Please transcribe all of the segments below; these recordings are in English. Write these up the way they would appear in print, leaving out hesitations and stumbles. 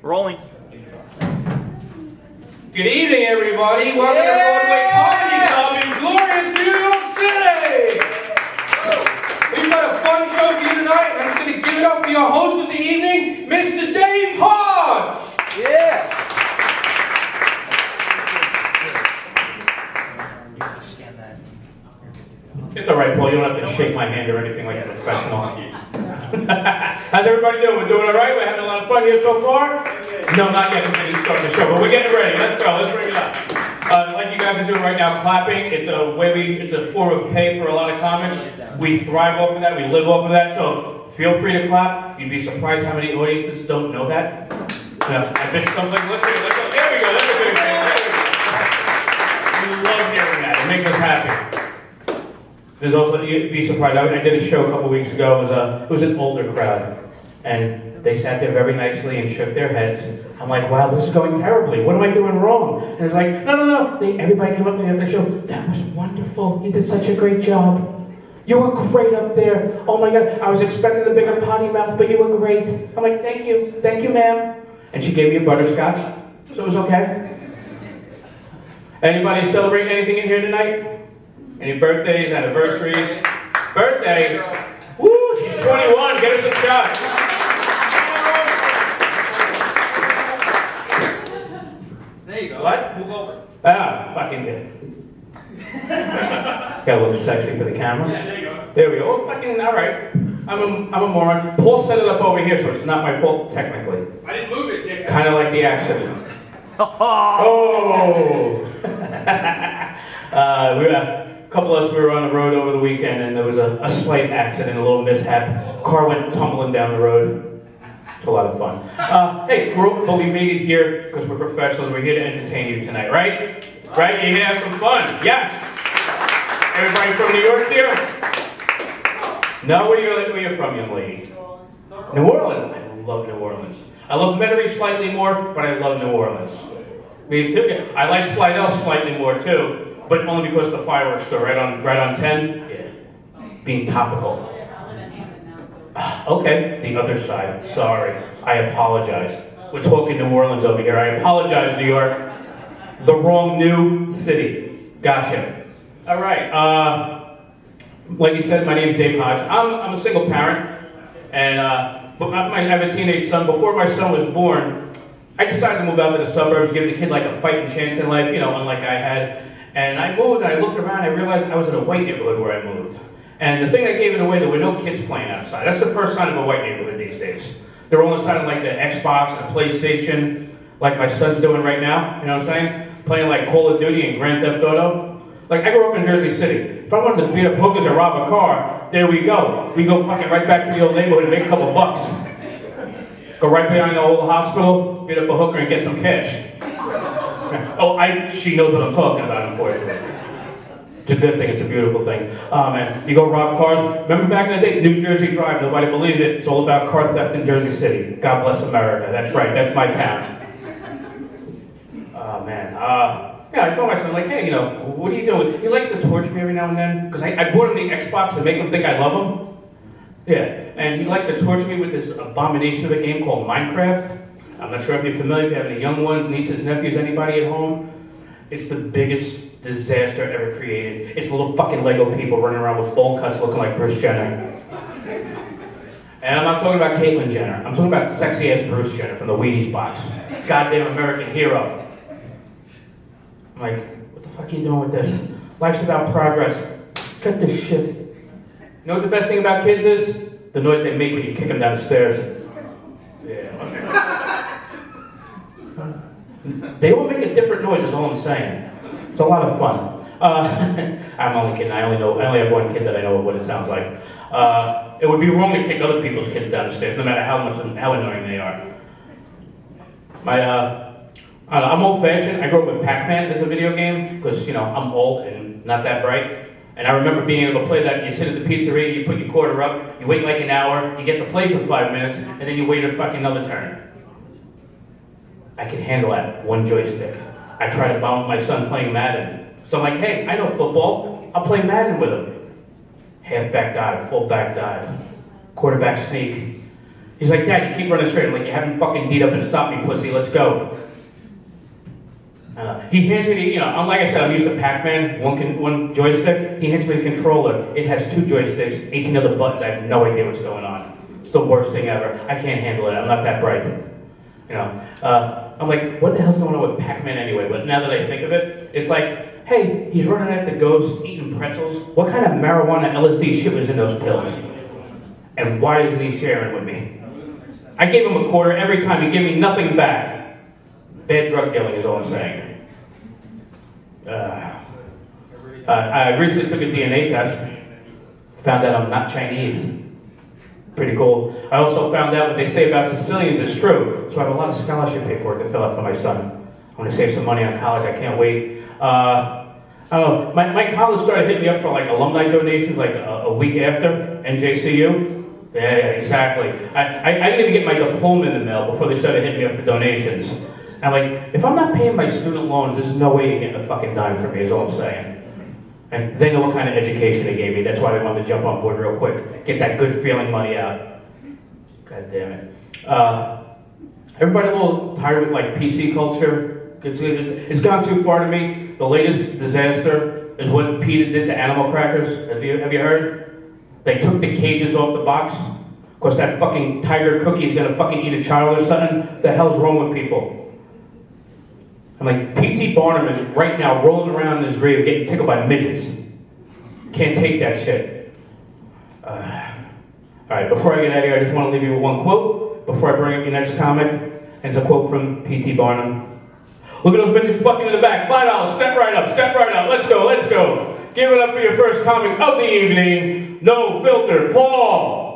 Rolling. Good evening, everybody. Welcome to Broadway Comedy Club in glorious New York City. We've got a fun show for you tonight. I'm just going to give it up for your host of the evening, Mr. Dave Hodge. Yeah. It's all right, Paul. You don't have to shake my hand or anything like a professional. How's everybody doing? We're doing all right? We're having a lot of fun here so far? No, not yet. We're getting started the show, but we're getting ready. Let's go. Let's bring it up. Like you guys are doing right now, clapping. It's a form of pay for a lot of comics. We thrive off of that. We live off of that. So feel free to clap. You'd be surprised how many audiences don't know that. I bet something. Let's go. There we go. That's a good thing. We love hearing that. It makes us happy. There's also, you'd be surprised, I did a show a couple weeks ago, it was an older crowd, and they sat there very nicely and shook their heads. I'm like, wow, this is going terribly, what am I doing wrong? And it's like, no, everybody came up to me after the show, that was wonderful, you did such a great job. You were great up there, oh my God, I was expecting a bigger potty mouth, but you were great. I'm like, thank you ma'am. And she gave me a butterscotch, so it was okay. Anybody celebrating anything in here tonight? Any birthdays, anniversaries? Birthday? Woo, she's 21. Get us a shot. There you go. What? Move over. Ah, fucking good. Gotta look sexy for the camera. Yeah, there you go. There we go. Oh, fucking, all right. I'm a moron. Paul set it up over here, so it's not my fault, technically. I didn't move it, Dick. Kind of like the accident. Oh! A couple of us, we were on the road over the weekend, and there was a slight accident, a little mishap. Car went tumbling down the road. It's a lot of fun. Hey, but we made it here because we're professionals. We're here to entertain you tonight, right? Right? You're here to have some fun. Yes. Everybody from New York here? No, where you from, young lady? New Orleans. I love New Orleans. I love Metairie slightly more, but I love New Orleans. Me too. I like Slidell slightly more too. But only because the fireworks store right on 10. Yeah, being topical. Okay, the other side. Sorry, I apologize. We're talking New Orleans over here. I apologize, New York. The wrong new city. Gotcha. All right. Like you said, my name's Dave Hodge. I'm a single parent, and but I have a teenage son. Before my son was born, I decided to move out to the suburbs, give the kid like a fighting chance in life, unlike I had. And I moved, and I looked around, and I realized I was in a white neighborhood where I moved. And the thing that gave it away, there were no kids playing outside. That's the first sign of a white neighborhood these days. They're all inside of like the Xbox and the PlayStation, like my son's doing right now, you know what I'm saying? Playing like Call of Duty and Grand Theft Auto. Like, I grew up in Jersey City. If I wanted to beat up hookers or rob a car, there we go. We go fucking right back to the old neighborhood and make a couple bucks. Go right behind the old hospital, beat up a hooker and get some cash. Oh, she knows what I'm talking about, unfortunately. It's a good thing, it's a beautiful thing. Man, you go rob cars. Remember back in the day, New Jersey Drive, nobody believes it. It's all about car theft in Jersey City. God bless America. That's right, that's my town. Oh, man. Yeah, I told my son, like, hey, what are you doing? He likes to torture me every now and then, because I bought him the Xbox to make him think I love him. Yeah, and he likes to torture me with this abomination of a game called Minecraft. I'm not sure if you're familiar, if you have any young ones, nieces, nephews, anybody at home. It's the biggest disaster ever created. It's little fucking Lego people running around with bowl cuts looking like Bruce Jenner. And I'm not talking about Caitlyn Jenner. I'm talking about sexy-ass Bruce Jenner from the Wheaties box. Goddamn American hero. I'm like, what the fuck are you doing with this? Life's about progress. Cut this shit. You know what the best thing about kids is? The noise they make when you kick them down the stairs. Yeah, okay. They all make a different noise, is all I'm saying. It's a lot of fun. I'm only kidding. I only have one kid that I know of what it sounds like. It would be wrong to kick other people's kids down the stairs, no matter how annoying they are. I'm old-fashioned. I grew up with Pac-Man as a video game because I'm old and not that bright. And I remember being able to play that. You sit at the pizzeria, you put your quarter up, you wait like an hour, you get to play for 5 minutes, and then you wait a fucking another turn. I can handle that, one joystick. I try to bond with my son playing Madden. So I'm like, hey, I know football. I'll play Madden with him. Halfback dive, fullback dive, quarterback sneak. He's like, Dad, you keep running straight. I'm like, you haven't fucking D'd up and stopped me, pussy. Let's go. He hands me the, like I said, I'm used to Pac-Man, one joystick. He hands me the controller. It has 2 joysticks, 18 other buttons. I have no idea what's going on. It's the worst thing ever. I can't handle it. I'm not that bright. I'm like, what the hell's going on with Pac-Man anyway? But now that I think of it, it's like, hey, he's running after ghosts, eating pretzels. What kind of marijuana LSD shit was in those pills? And why isn't he sharing with me? I gave him a quarter every time. He gave me nothing back. Bad drug dealing is all I'm saying. I recently took a DNA test. Found out I'm not Chinese. Pretty cool. I also found out what they say about Sicilians is true. So I have a lot of scholarship paperwork to fill out for my son. I'm going to save some money on college. I can't wait. I don't know. My college started hitting me up for like alumni donations like a week after NJCU. Yeah, exactly. I didn't even get my diploma in the mail before they started hitting me up for donations. I'm like, if I'm not paying my student loans, there's no way you're getting a fucking dime from me, is all I'm saying. And they know what kind of education they gave me. That's why they wanted to jump on board real quick. Get that good feeling money out. God damn it. Everybody a little tired with like PC culture? It's gone too far to me. The latest disaster is what PETA did to animal crackers. Have you heard? They took the cages off the box. Of course, that fucking tiger cookie is gonna fucking eat a child or something. What the hell's wrong with people? I'm like, P.T. Barnum is right now rolling around in his grave getting tickled by midgets. Can't take that shit. All right, before I get out of here, I just want to leave you with one quote before I bring up your next comic. And it's a quote from P.T. Barnum. Look at those midgets fucking in the back. $5, step right up, step right up. Let's go, let's go. Give it up for your first comic of the evening, No Filter, Paul.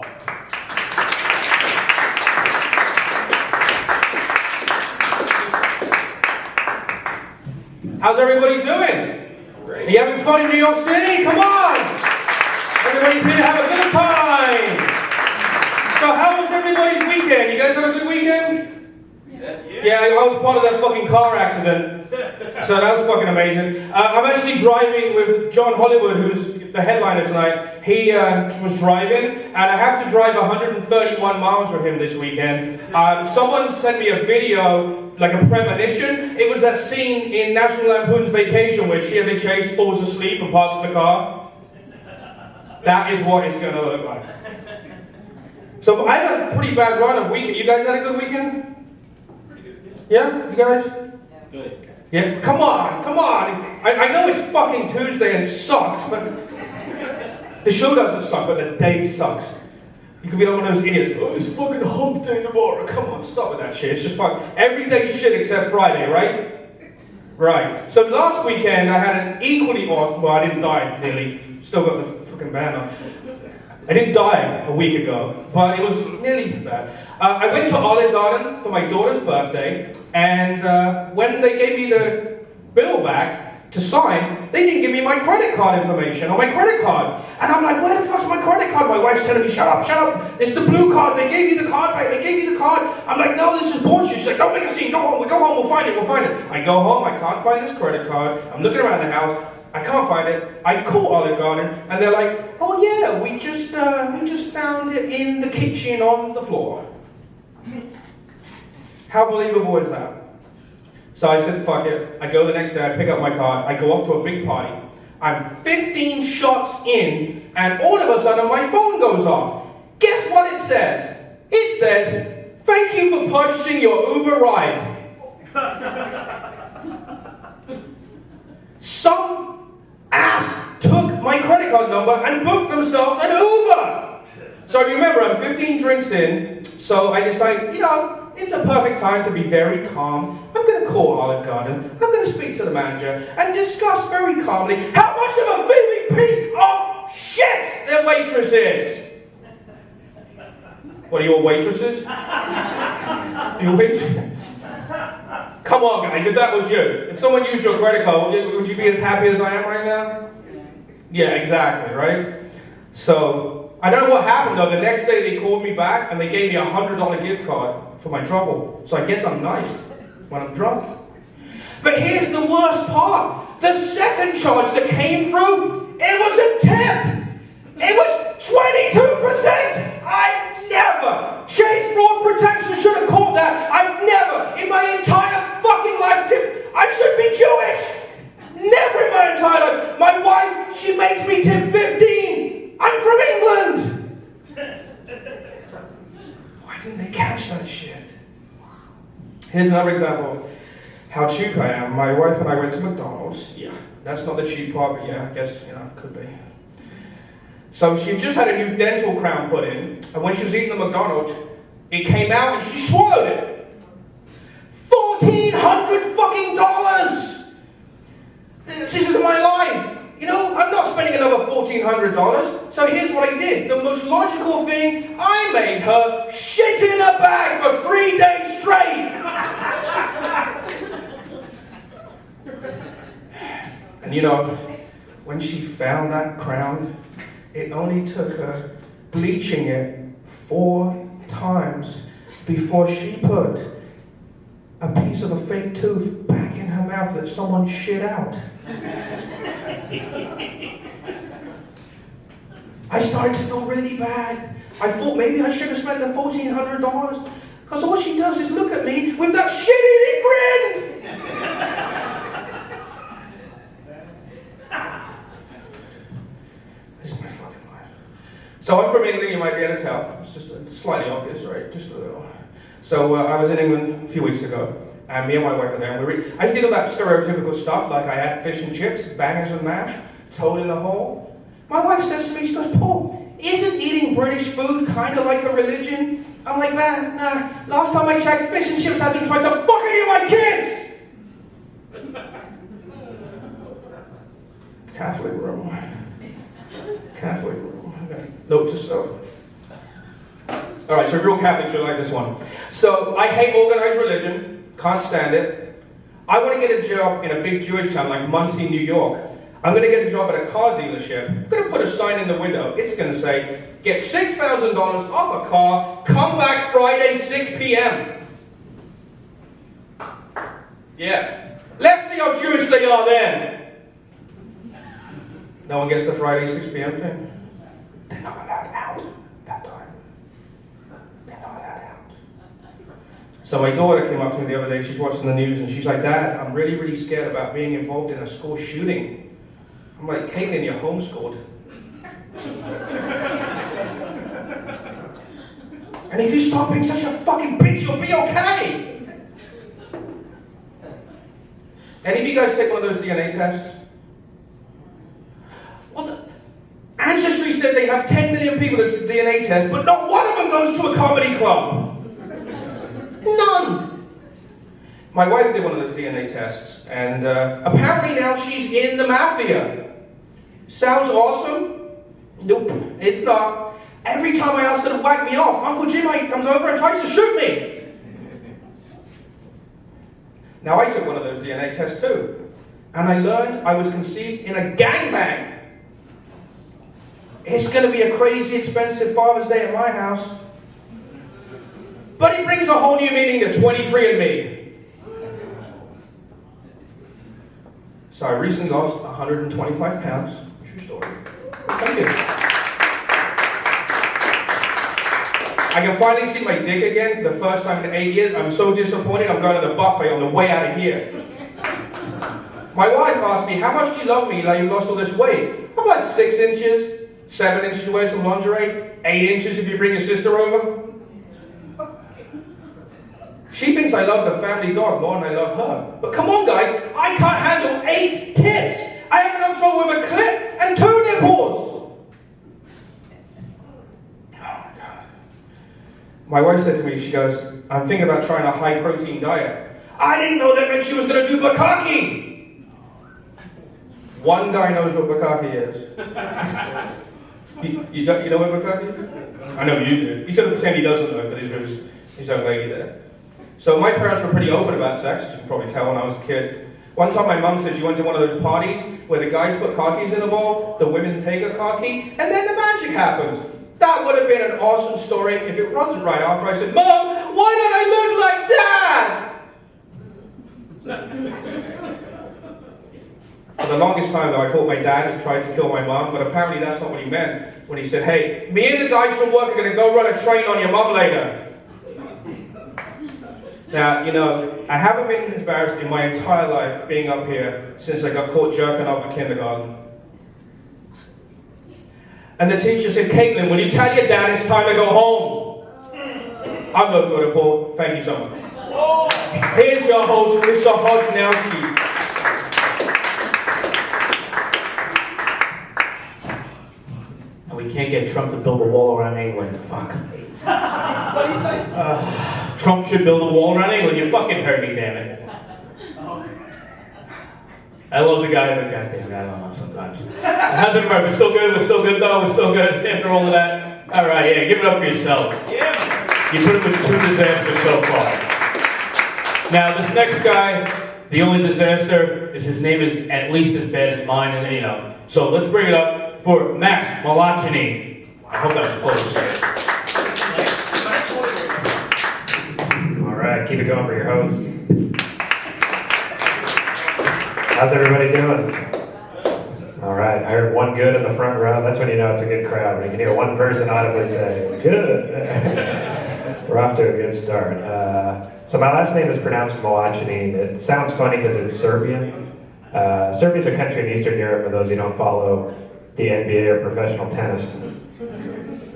How's everybody doing? Great. Are you having fun in New York City? Come on! Everybody's here to have a good time. So how was everybody's weekend? You guys have a good weekend? Yeah, I was part of that fucking car accident. So that was fucking amazing. I'm actually driving with John Hollywood, who's the headliner tonight. He was driving, and I have to drive 131 miles with him this weekend. Someone sent me a video, like a premonition. It was that scene in National Lampoon's Vacation where Chevy Chase falls asleep and parks the car. That is what it's going to look like. So I had a pretty bad run of weekend. You guys had a good weekend? Yeah? You guys? Good. Yeah? Come on, come on. I know it's fucking Tuesday and it sucks, but the show doesn't suck, but the day sucks. You could be like one of those idiots. Oh, it's fucking hump day tomorrow. Come on, stop with that shit. It's just fucking every day shit except Friday, right? Right. So last weekend I had an equally awesome. Well, I didn't die nearly. Still got the fucking band on. I didn't die a week ago, but it was nearly bad. I went to Olive Garden for my daughter's birthday, and when they gave me the bill back to sign, they didn't give me my credit card information on my credit card. And I'm like, where the fuck's my credit card? My wife's telling me, shut up, shut up. It's the blue card. They gave you the card back. They gave you the card. I'm like, no, this is bullshit. She's like, don't make a scene. Go home. We go home. We'll find it. We'll find it. I go home. I can't find this credit card. I'm looking around the house. I can't find it. I call Olive Garden, and they're like, oh yeah, we just found it in the kitchen on the floor. How believable is that? So I said, fuck it. I go the next day, I pick up my card, I go off to a big party. I'm 15 shots in, and all of a sudden my phone goes off. Guess what it says? It says, thank you for purchasing your Uber ride. Some ass took my credit card number and booked themselves an Uber. So remember, I'm 15 drinks in, so I decide, it's a perfect time to be very calm. I'm going to call Olive Garden. I'm going to speak to the manager and discuss very calmly how much of a thieving piece of shit their waitress is. What are your waitresses? Your waitresses? Come on, guys, if that was you. If someone used your credit card, would you be as happy as I am right now? Yeah, exactly, right? So, I don't know what happened though. The next day they called me back and they gave me a $100 gift card for my trouble. So I guess I'm nice when I'm drunk. But here's the worst part. The second charge that came through, it was a tip. It was 22%. I've never Never! Chase fraud protection should have caught that. I've never, in my entire fucking life, tipped. I should be Jewish! Never in my entire life. My wife, she makes me tip 15. I'm from England! Why didn't they catch that shit? Here's another example of how cheap I am. My wife and I went to McDonald's. Yeah, that's not the cheap part, but yeah, I guess, it could be. So she just had a new dental crown put in, and when she was eating the McDonald's, it came out and she swallowed it. $1,400 fucking dollars! This is my life. I'm not spending another $1,400. So here's what I did. The most logical thing, I made her shit in a bag for 3 days straight. And when she found that crown, it only took her bleaching it 4 times before she put a piece of a fake tooth back in her mouth that someone shit out. I started to feel really bad. I thought maybe I should have spent the $1,400 because all she does is look at me with that shit-eating grin. This is my fucking life. So I'm from England, you might be able to tell. It's just slightly obvious, right? Just a little. So I was in England a few weeks ago, and me and my wife were there. And I did all that stereotypical stuff, like I had fish and chips, bangers and mash, toad in the hole. My wife says to me, she goes, "Paul, isn't eating British food kind of like a religion?" I'm like, "Man, nah. Last time I checked, fish and chips hasn't tried to fuck any of my kids." Catholic room. Okay. Note to self. All right, so real Catholics will like this one. So I hate organized religion, can't stand it. I want to get a job in a big Jewish town like Muncie, New York. I'm going to get a job at a car dealership. I'm going to put a sign in the window. It's going to say, "Get $6,000 off a car, come back Friday 6 p.m. Yeah. Let's see how Jewish they are then. No one gets the Friday 6 p.m. thing. They're not allowed out that time. They're not allowed out. So my daughter came up to me the other day, she's watching the news, and she's like, "Dad, I'm really, really scared about being involved in a school shooting." I'm like, "Caitlin, you're homeschooled." And if you stop being such a fucking bitch, you'll be okay. Any of you guys take one of those DNA tests? Well, Ancestry said they have 10 million people that do DNA tests, but not one of them goes to a comedy club. None. My wife did one of those DNA tests, and apparently now she's in the mafia. Sounds awesome? Nope, it's not. Every time I ask her to whack me off, Uncle Jim comes over and tries to shoot me. Now I took one of those DNA tests too, and I learned I was conceived in a gangbang. It's going to be a crazy expensive Father's Day at my house. But it brings a whole new meaning to 23andMe. So I recently lost 125 pounds. True story. Thank you. I can finally see my dick again for the first time in 8 years. I'm so disappointed. I'm going to the buffet on the way out of here. My wife asked me, "How much do you love me like you lost all this weight?" I'm like 6 inches. 7 inches to wear some lingerie, 8 inches if you bring your sister over. She thinks I love the family dog more than I love her. But come on guys, I can't handle 8 tits. I have enough trouble with a clit and 2 nipples. Oh my God. My wife said to me, she goes, "I'm thinking about trying a high protein diet." I didn't know that meant she was going to do bukkake. One guy knows what bukkake is. You know what bukkake is? I know you do. He's going to pretend he doesn't know because he's with his own lady there. So my parents were pretty open about sex, as you can probably tell when I was a kid. One time my mum said she went to one of those parties where the guys put khakis in a bowl, the women take a khaki, and then the magic happens. That would have been an awesome story if it wasn't right after I said, "Mom, why don't I look like Dad?" For the longest time, though, I thought my dad had tried to kill my mum, but apparently that's not what he meant when he said, hey, me and the guys from work are going to go run a train on your mum later. Now, you know, I haven't been embarrassed in my entire life being up here since I got caught jerking off at kindergarten. And the teacher said, Caitlin, will you tell your dad it's time to go home? I'm no good at Paul. Thank you so much. Here's your host, Mr. Hodgnowski. We can't get Trump to build a wall around England. Fuck. What do you say? Trump should build a wall around England. You fucking heard me, damn it. I love the guy, but goddamn, I don't know sometimes. How's everybody? We're still good? We're still good, though? We're still good after all of that? All right, yeah, give it up for yourself. Yeah. You put up with 2 disasters so far. Now, this next guy, the only disaster is his name is at least as bad as mine, and you know. So let's bring it up for Max Malachini. I hope that was close. All right, keep it going for your host. How's everybody doing? All right, I heard one good in the front row. That's when you know it's a good crowd, when you can hear one person audibly say, good. We're off to a good start. So my last name is pronounced Malachini. It sounds funny because it's Serbian. Serbia's a country in Eastern Europe, for those who don't follow the NBA or professional tennis.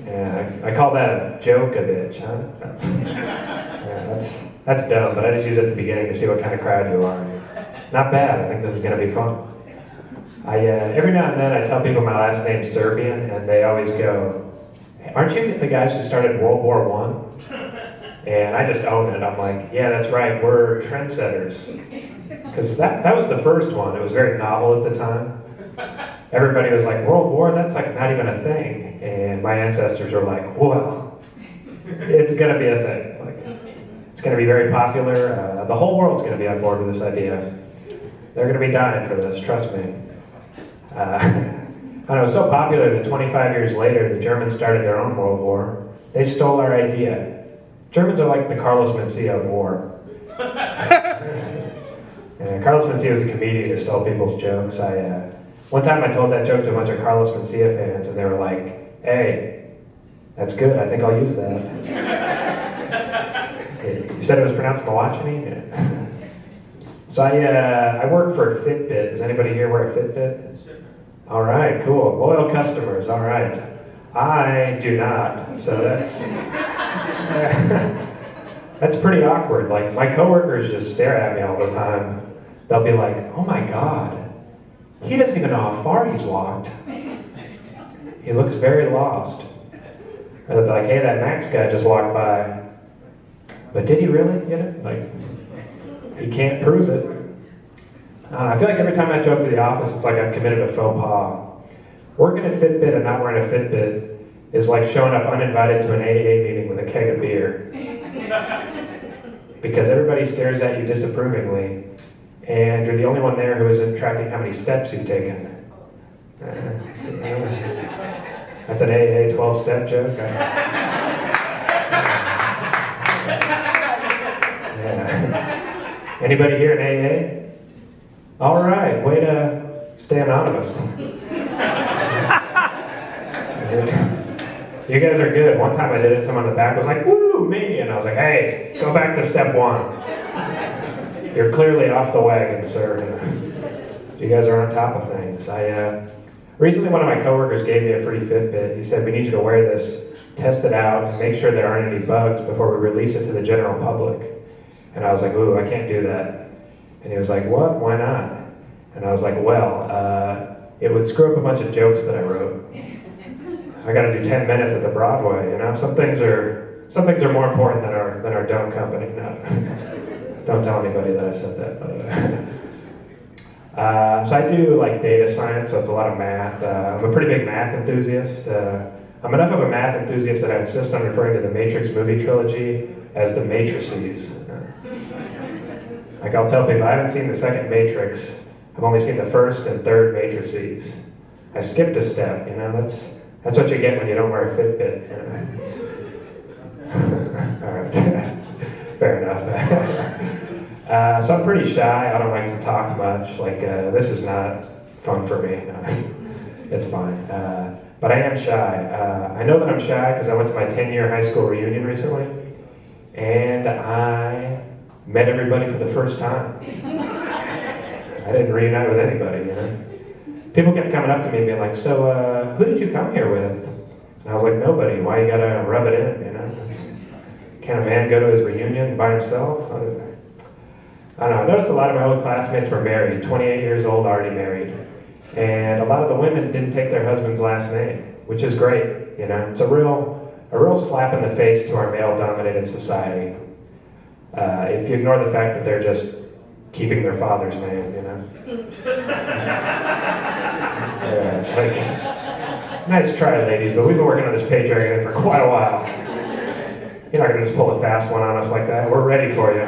Yeah, I call that a Djokovic, huh? Yeah, that's dumb, but I just use it at the beginning to see what kind of crowd you are. Not bad. I think this is going to be fun. Every now and then I tell people my last name's Serbian, and they always go, aren't you the guys who started World War I? And I just own it. I'm like, yeah, that's right. We're trendsetters. Because that was the first one. It was very novel at the time. Everybody was like, World War? That's like not even a thing. And my ancestors are like, well, it's going to be a thing. Like, it's going to be very popular. The whole world's going to be on board with this idea. They're going to be dying for this, trust me. And it was so popular that 25 years later, the Germans started their own world war. They stole our idea. Germans are like the Carlos Mencia of war. Carlos Mencia was a comedian who stole people's jokes. One time I told that joke to a bunch of Carlos Mencia fans, and they were like, hey, that's good, I think I'll use that. You said it was pronounced Malachini? Yeah. So I work for Fitbit. Does anybody here wear a Fitbit? All right, cool. Loyal customers, all right. I do not, so that's pretty awkward. Like, my coworkers just stare at me all the time. They'll be like, oh my God, he doesn't even know how far he's walked. He looks very lost. Or they'll be like, hey, that Max guy just walked by. But did he really? You know, like, he can't prove it. I feel like every time I show up to the office, it's like I've committed a faux pas. Working at Fitbit and not wearing a Fitbit is like showing up uninvited to an AA meeting with a keg of beer. Because everybody stares at you disapprovingly, and you're the only one there who isn't tracking how many steps you've taken. That's an AA 12-step joke. Yeah. Anybody here in AA? All right, way to stay anonymous. You guys are good. One time I did it, someone in the back was like, woo, me. And I was like, hey, go back to step 1. You're clearly off the wagon, sir. You guys are on top of things. Recently one of my coworkers gave me a free Fitbit. He said, we need you to wear this, test it out, and make sure there aren't any bugs before we release it to the general public. And I was like, ooh, I can't do that. And he was like, what? Why not? And I was like, well, it would screw up a bunch of jokes that I wrote. I got to do 10 minutes at the Broadway, you know? Some things are more important than our dumb company. No, don't tell anybody that I said that. But, so I do like data science, so it's a lot of math. I'm a pretty big math enthusiast. I'm enough of a math enthusiast that I insist on referring to the Matrix movie trilogy as the Matrices. Like I'll tell people, I haven't seen the second Matrix. I've only seen the first and third Matrices. I skipped a step, you know, that's what you get when you don't wear a Fitbit. You know? All right, fair enough. So I'm pretty shy, I don't like to talk much. Like, this is not fun for me. No, it's fine. But I am shy. I know that I'm shy because I went to my 10-year high school reunion recently, and I met everybody for the first time. I didn't reunite with anybody, you know. People kept coming up to me and being like, so who did you come here with? And I was like, nobody. Why you gotta rub it in, you know? Can a man go to his reunion by himself? I don't know. I noticed a lot of my old classmates were married, 28 years old, already married. And a lot of the women didn't take their husband's last name, which is great, you know. It's a real slap in the face to our male-dominated society. If you ignore the fact that they're just keeping their father's name, you know. Yeah, it's like, nice try, ladies, but we've been working on this patriarchy thing for quite a while. You're not gonna just pull a fast one on us like that. We're ready for you.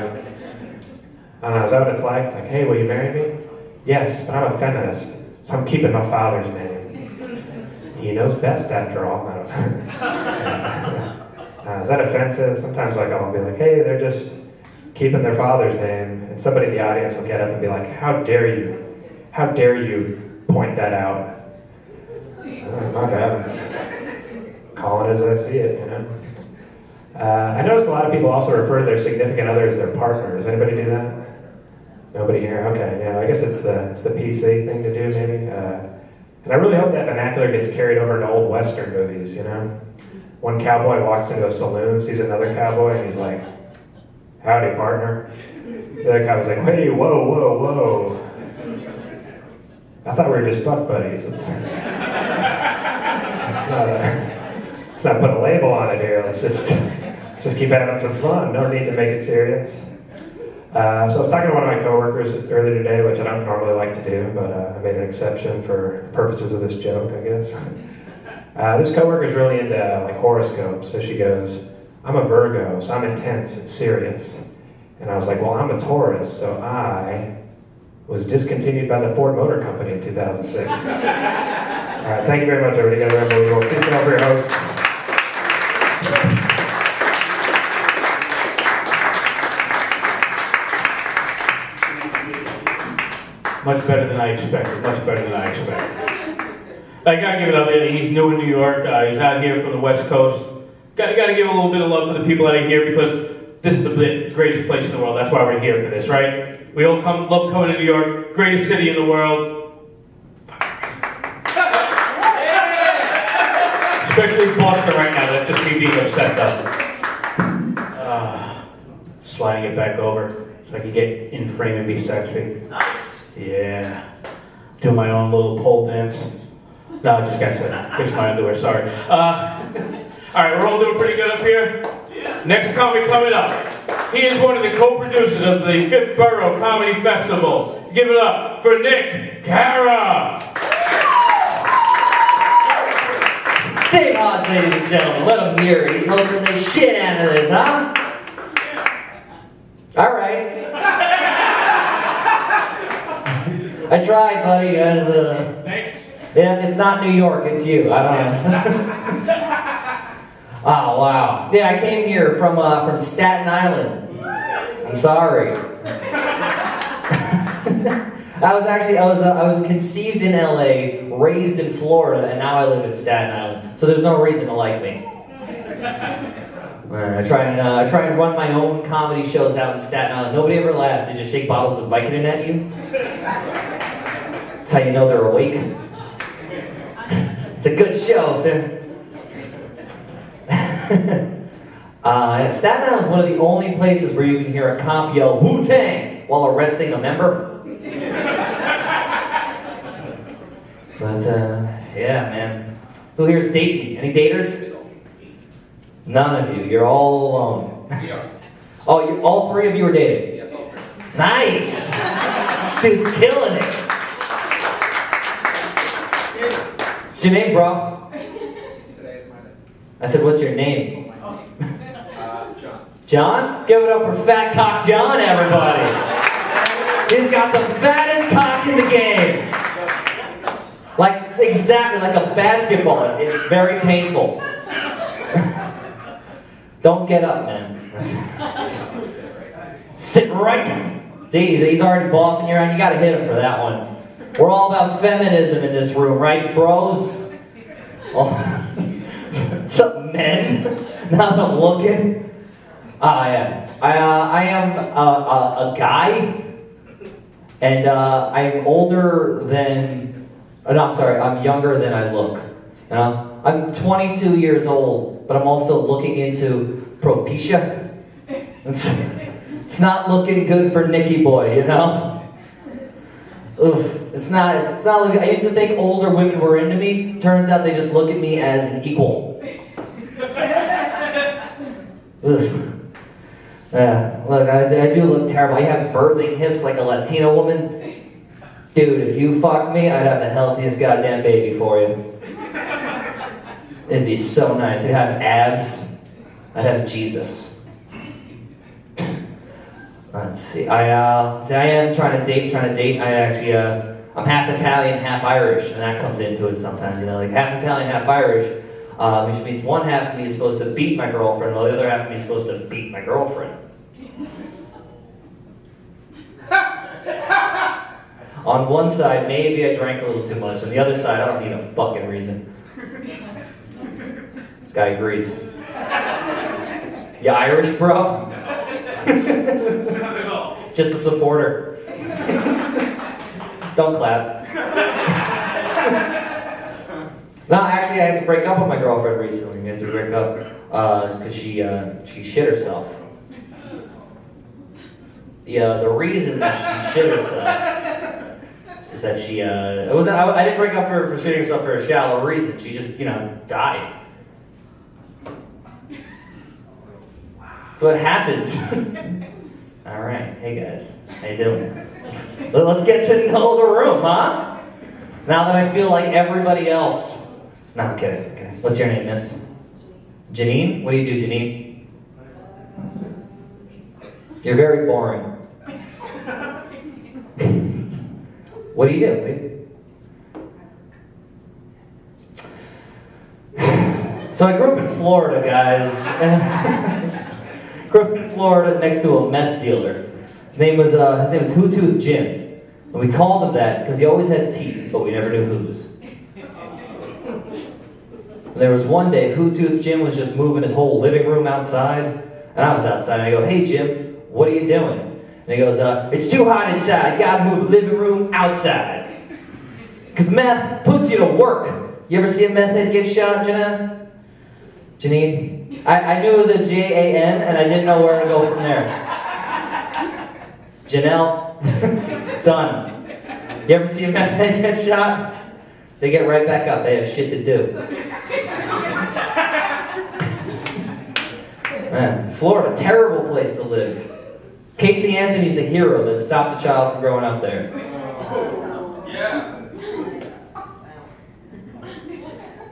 I don't know, is that what it's like? It's like, hey, will you marry me? Yes, but I'm a feminist, so I'm keeping my father's name. He knows best after all. Is that offensive? Sometimes I'll be like, hey, they're just keeping their father's name, and somebody in the audience will get up and be like, how dare you point that out? My bad. Calling as I see it, you know. I noticed a lot of people also refer to their significant other as their partner. Does anybody do that? Nobody here? Okay, yeah, I guess it's the PC thing to do, maybe. And I really hope that vernacular gets carried over to old Western movies, you know? One cowboy walks into a saloon, sees another cowboy, and he's like, howdy, partner. The other cowboy's like, hey, whoa. I thought we were just buck buddies. Let's not put a label on it here. Let's just keep having some fun. No need to make it serious. So I was talking to one of my coworkers earlier today, which I don't normally like to do, but I made an exception for purposes of this joke, I guess. This coworker is really into like horoscopes, so she goes, I'm a Virgo, so I'm intense and serious. And I was like, well, I'm a Taurus, so I was discontinued by the Ford Motor Company in 2006. All right, thank you very much, everybody. You guys are unbelievable. Please come up for your host. Much better than I expected. I gotta give it up. He's new in New York. He's out here from the West Coast. Gotta give a little bit of love for the people out of here because this is the greatest place in the world. That's why we're here for this, right? We all love coming to New York, greatest city in the world. Especially Boston right now. That's just me being upset though. Sliding it back over so I can get in frame and be sexy. Nice. Yeah. Do my own little pole dance. No, I just got to fix my underwear, sorry. Alright, we're all doing pretty good up here. Next comic coming up. He is one of the co-producers of the Fifth Borough Comedy Festival. Give it up for Nick Cara. Dave Hodge, ladies and gentlemen. Let him hear it. He's hosting the shit out of this, huh? Alright. I tried, buddy. Thanks. Yeah, it's not New York, it's you. I don't know. Oh, wow. Yeah, I came here from Staten Island. I'm sorry. I was conceived in LA, raised in Florida, and now I live in Staten Island. So there's no reason to like me. I try and run my own comedy shows out in Staten Island. Nobody ever laughs. They just shake bottles of Vicodin at you. That's how you know they're awake. It's a good show. Staten Island is one of the only places where you can hear a cop yell Wu-Tang while arresting a member. But yeah, man. Who here's dating? Any daters? None of you. You're all alone. We are. Oh, all three of you are dating? Yes, all three. Nice! This dude's killing it. What's your name, bro? Today is my day. I said, what's your name? John. John? Give it up for Fat Cock John, everybody. He's got the fattest cock in the game. Exactly like a basketball. It's very painful. Don't get up, man. Sit right down. See, he's already bossing you around. You gotta hit him for that one. We're all about feminism in this room, right, bros? Oh. What's up, men? Now that I'm looking. Yeah. I am a guy, and I'm older than. No, I'm sorry. I'm younger than I look. You know? I'm 22 years old, but I'm also looking into propecia. It's not looking good for Nicky Boy, you know? Oof, it's not looking, I used to think older women were into me. Turns out they just look at me as an equal. Oof. Yeah, look, I do look terrible. I have birthing hips like a Latino woman. Dude, if you fucked me, I'd have the healthiest goddamn baby for you. It'd be so nice. I'd have abs. I'd have Jesus. Let's see. I am trying to date. I actually, I'm half Italian, half Irish, and that comes into it sometimes. You know, like half Italian, half Irish, which means one half of me is supposed to beat my girlfriend, while the other half of me is supposed to beat my girlfriend. On one side, maybe I drank a little too much. On the other side, I don't need a fucking reason. This guy agrees. You Irish, bro? Just a supporter. Don't clap. No, actually, I had to break up with my girlfriend recently. We had to break up because she shit herself. The reason that she shit herself is that she I didn't break up for shitting herself for a shallow reason. She just died. That's what happens. All right, hey guys, how you doing? Let's get to know the room, huh? Now that I feel like everybody else. No, I'm kidding. Okay. What's your name, miss? Janine? What do you do, Janine? You're very boring. What do you do? So I grew up in Florida, guys. Grew up in Florida next to a meth dealer. His name was Hootooth Jim. And we called him that because he always had teeth, but we never knew whose. And there was one day, Hootooth Jim was just moving his whole living room outside. And I was outside, and I go, "Hey Jim, what are you doing?" And he goes, "It's too hot inside, gotta move the living room outside." Because meth puts you to work. You ever see a meth head get shot, Janine? I knew it was a J-A-N, and I didn't know where to go from there. Janelle, done. You ever see a meth head get shot? They get right back up. They have shit to do. Man, Florida, terrible place to live. Casey Anthony's the hero that stopped a child from growing up there. Yeah.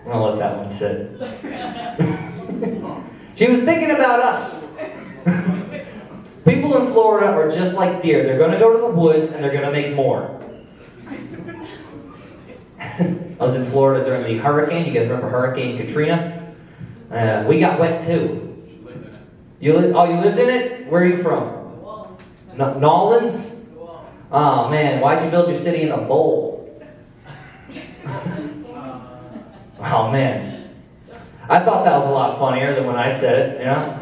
I'm gonna let that one sit. She was thinking about us. People in Florida are just like deer. They're gonna go to the woods and they're gonna make more. I was in Florida during the hurricane. You guys remember Hurricane Katrina? We got wet too. You lived in it? Where are you from? Nolans? Oh man, why'd you build your city in a bowl? Oh man. I thought that was a lot funnier than when I said it, you know?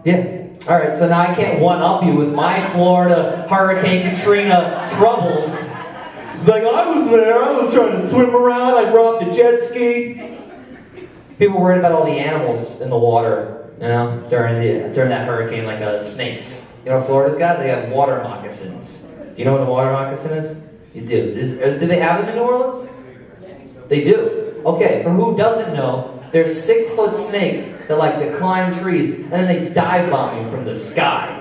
Yeah. Alright, so now I can't one-up you with my Florida Hurricane Katrina troubles. It's like, I was there, I was trying to swim around, I brought the jet ski. People worried about all the animals in the water, you know, during that hurricane, like snakes. You know what Florida's got? They have water moccasins. Do you know what a water moccasin is? You do. Do they have them in New Orleans? They do. Okay, for who doesn't know, they're 6-foot snakes that like to climb trees, and then they dive bomb you from the sky.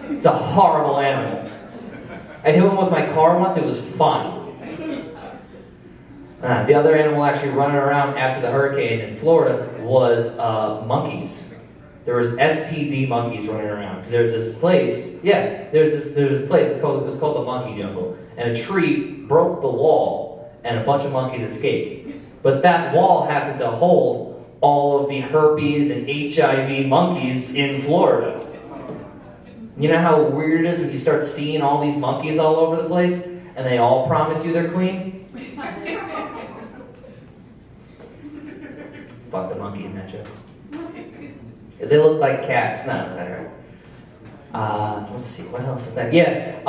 It's a horrible animal. I hit one with my car once, it was fun. The other animal actually running around after the hurricane in Florida was monkeys. There was STD monkeys running around. Because there's this place, there's this place, it was called the Monkey Jungle. And a tree broke the wall, and a bunch of monkeys escaped. But that wall happened to hold all of the herpes and HIV monkeys in Florida. You know how weird it is when you start seeing all these monkeys all over the place, and they all promise you they're clean? Fuck the monkey in that joke. They look like cats. No, that's right. Let's see, what else is that? Yeah,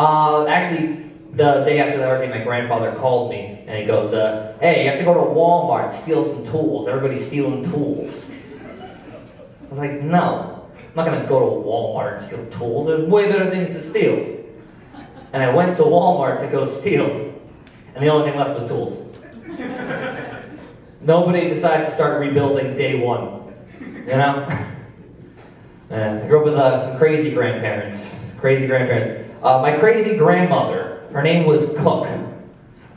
actually, the day after the hurricane, my grandfather called me, and he goes, hey, you have to go to Walmart, steal some tools. Everybody's stealing tools. I was like, no, I'm not gonna go to Walmart and steal tools. There's way better things to steal. And I went to Walmart to go steal, and the only thing left was tools. Nobody decided to start rebuilding day one, you know? I grew up with some crazy grandparents. My crazy grandmother, her name was Cook.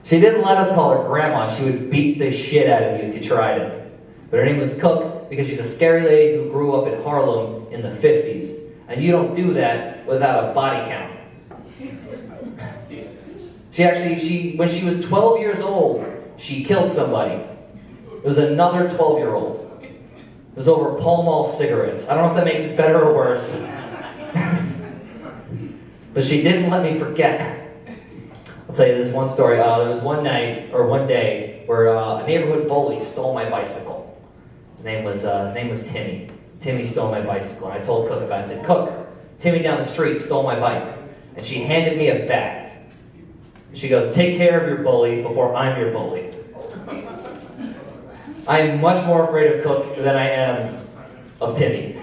She didn't let us call her grandma. She would beat the shit out of you if you tried it. But her name was Cook because she's a scary lady who grew up in Harlem in the 50s. And you don't do that without a body count. When she was 12 years old, she killed somebody. It was another 12-year-old. It was over Pall Mall cigarettes. I don't know if that makes it better or worse. But she didn't let me forget. I'll tell you this one story. There was one day where a neighborhood bully stole my bicycle. His name was Timmy. Timmy stole my bicycle, and I told Cook about it. I said, Cook, Timmy down the street stole my bike. And she handed me a bat. She goes, take care of your bully before I'm your bully. I'm much more afraid of Cook than I am of Timmy.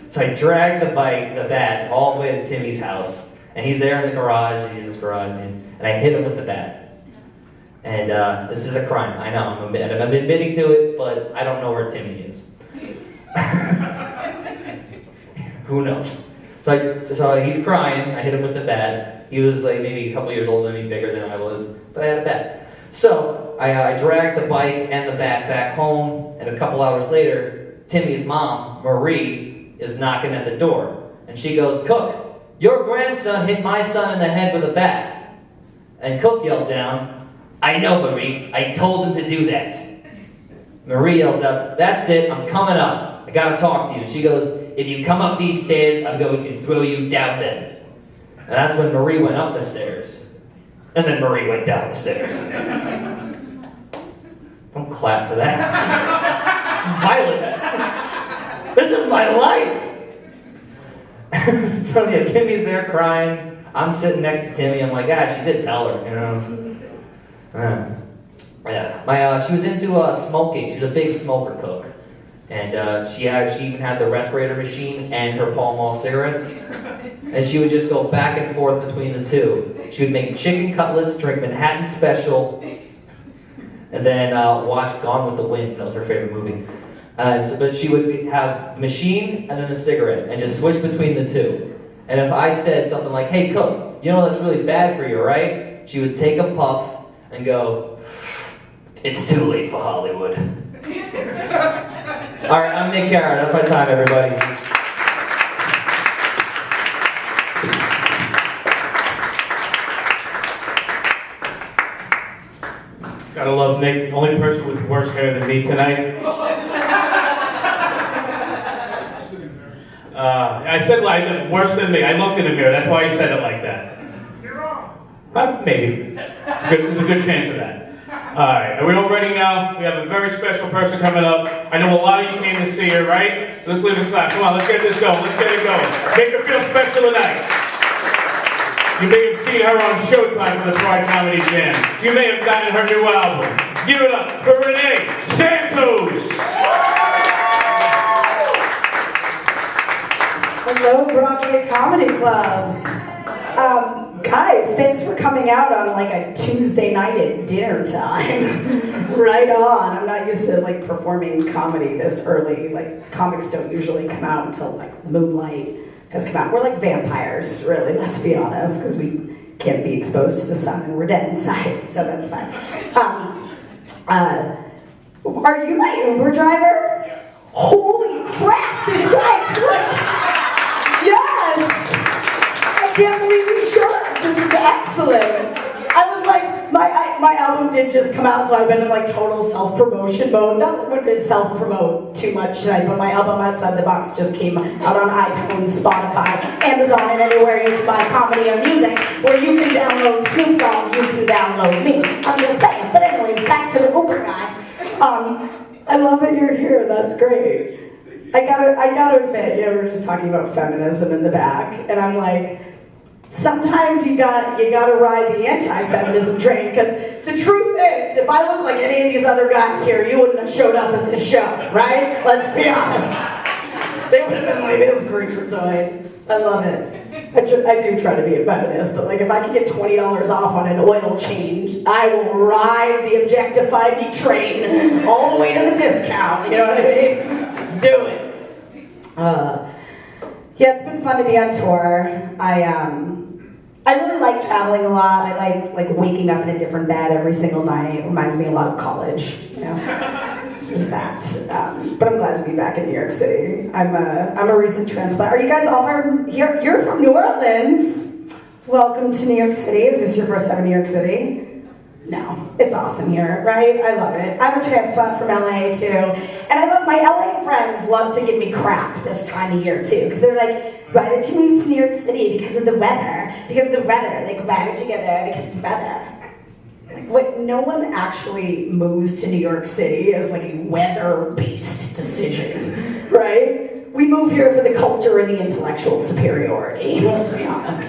So I dragged the bat, all the way to Timmy's house. And he's there in the garage, and I hit him with the bat. And this is a crime. I know, I'm admitting to it, but I don't know where Timmy is. Who knows? So he's crying. I hit him with the bat. He was like maybe a couple years older than me, bigger than I was, but I had a bat. So I dragged the bike and the bat back home, and a couple hours later, Timmy's mom, Marie, is knocking at the door. And she goes, Cook, your grandson hit my son in the head with a bat. And Cook yelled down, I know, Marie. I told him to do that. Marie yells out, that's it. I'm coming up. I gotta talk to you. And she goes, if you come up these stairs, I'm going to throw you down them. And that's when Marie went up the stairs. And then Marie went down the stairs. Don't clap for that. Violence. This is my life. So yeah, Timmy's there crying. I'm sitting next to Timmy. I'm like, she did tell her, you know. Yeah. She was into smoking. She was a big smoker, Cook. And she even had the respirator machine and her Pall Mall cigarettes. And she would just go back and forth between the two. She would make chicken cutlets, drink Manhattan Special, and then watch Gone with the Wind. That was her favorite movie. But she would have the machine and then the cigarette and just switch between the two. And if I said something like, hey, Cook, you know that's really bad for you, right? She would take a puff and go, it's too late for Hollywood. All right, I'm Nick Carr. That's my time, everybody. Gotta love Nick, the only person with worse hair than me tonight. I said like worse than me. I looked in the mirror. That's why I said it like that. You're wrong. Maybe. There's a good chance of that. All right, are we all ready now? We have a very special person coming up. I know a lot of you came to see her, right? Let's leave this clap. Come on, let's get this going. Let's get it going. Make her feel special tonight. You may have seen her on Showtime for the Pride Comedy Jam. You may have gotten her new album. Give it up for Renee Santos. Hello, Broadway Comedy Club. Guys, thanks for coming out on like a Tuesday night at dinner time. Right on. I'm not used to like performing comedy this early. Like comics don't usually come out until like Moonlight has come out. We're like vampires, really, let's be honest, because we can't be exposed to the sun and we're dead inside, so that's fine. Are you my Uber driver? Yes. Holy crap, this guy's like, yes! I can't believe you showed up. This is excellent. I was like, my my album did just come out, so I've been in like total self-promotion mode. Not that to self-promote too much tonight, but my album Outside the Box just came out on iTunes, Spotify, Amazon, and anywhere you can buy comedy or music, where you can download Snoop Dogg, you can download me. I'm just saying. But anyways, back to the Uber guy. I love that you're here. That's great. I gotta admit, we were just talking about feminism in the back, and I'm like, sometimes you gotta ride the anti-feminism train, because the truth is, if I looked like any of these other guys here, you wouldn't have showed up at this show, right? Let's be honest. They would have been like this group, so I love it. I do try to be a feminist, but like if I can get $20 off on an oil change, I will ride the objectify me train all the way to the discount, you know what I mean? Let's do it. Yeah, it's been fun to be on tour. I really like traveling a lot. I like waking up in a different bed every single night. It reminds me a lot of college, It's just that. But I'm glad to be back in New York City. I'm a recent transplant. Are you guys all from here? You're from New Orleans. Welcome to New York City. Is this your first time in New York City? No, it's awesome here, right? I love it. I'm a transplant from LA too. And I love my LA friends love to give me crap this time of year too. Because they're like, why did you move to New York City? Because of the weather. Because of the weather. Like, why did you get there? Because of the weather. Like, what? No one actually moves to New York City as like a weather-based decision, right? We move here for the culture and the intellectual superiority. Let's be honest.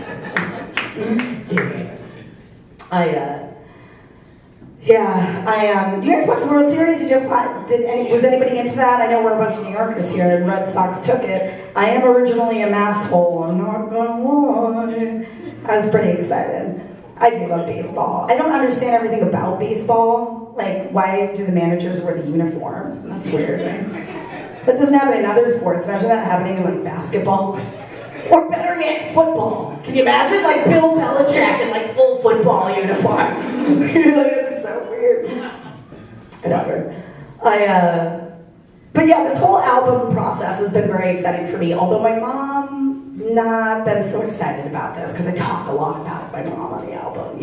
Do you guys watch the World Series? Was anybody into that? I know we're a bunch of New Yorkers here, and Red Sox took it. I am originally a masshole, I'm not gonna lie. I was pretty excited. I do love baseball. I don't understand everything about baseball. Like, why do the managers wear the uniform? That's weird, right? That doesn't happen in other sports. Imagine that happening in like basketball. Or better yet, football. Can you imagine like Bill Belichick in like full football uniform? It's so weird. Whatever. But yeah, this whole album process has been very exciting for me. Although my mom not been so excited about this because I talk a lot about my mom on the album,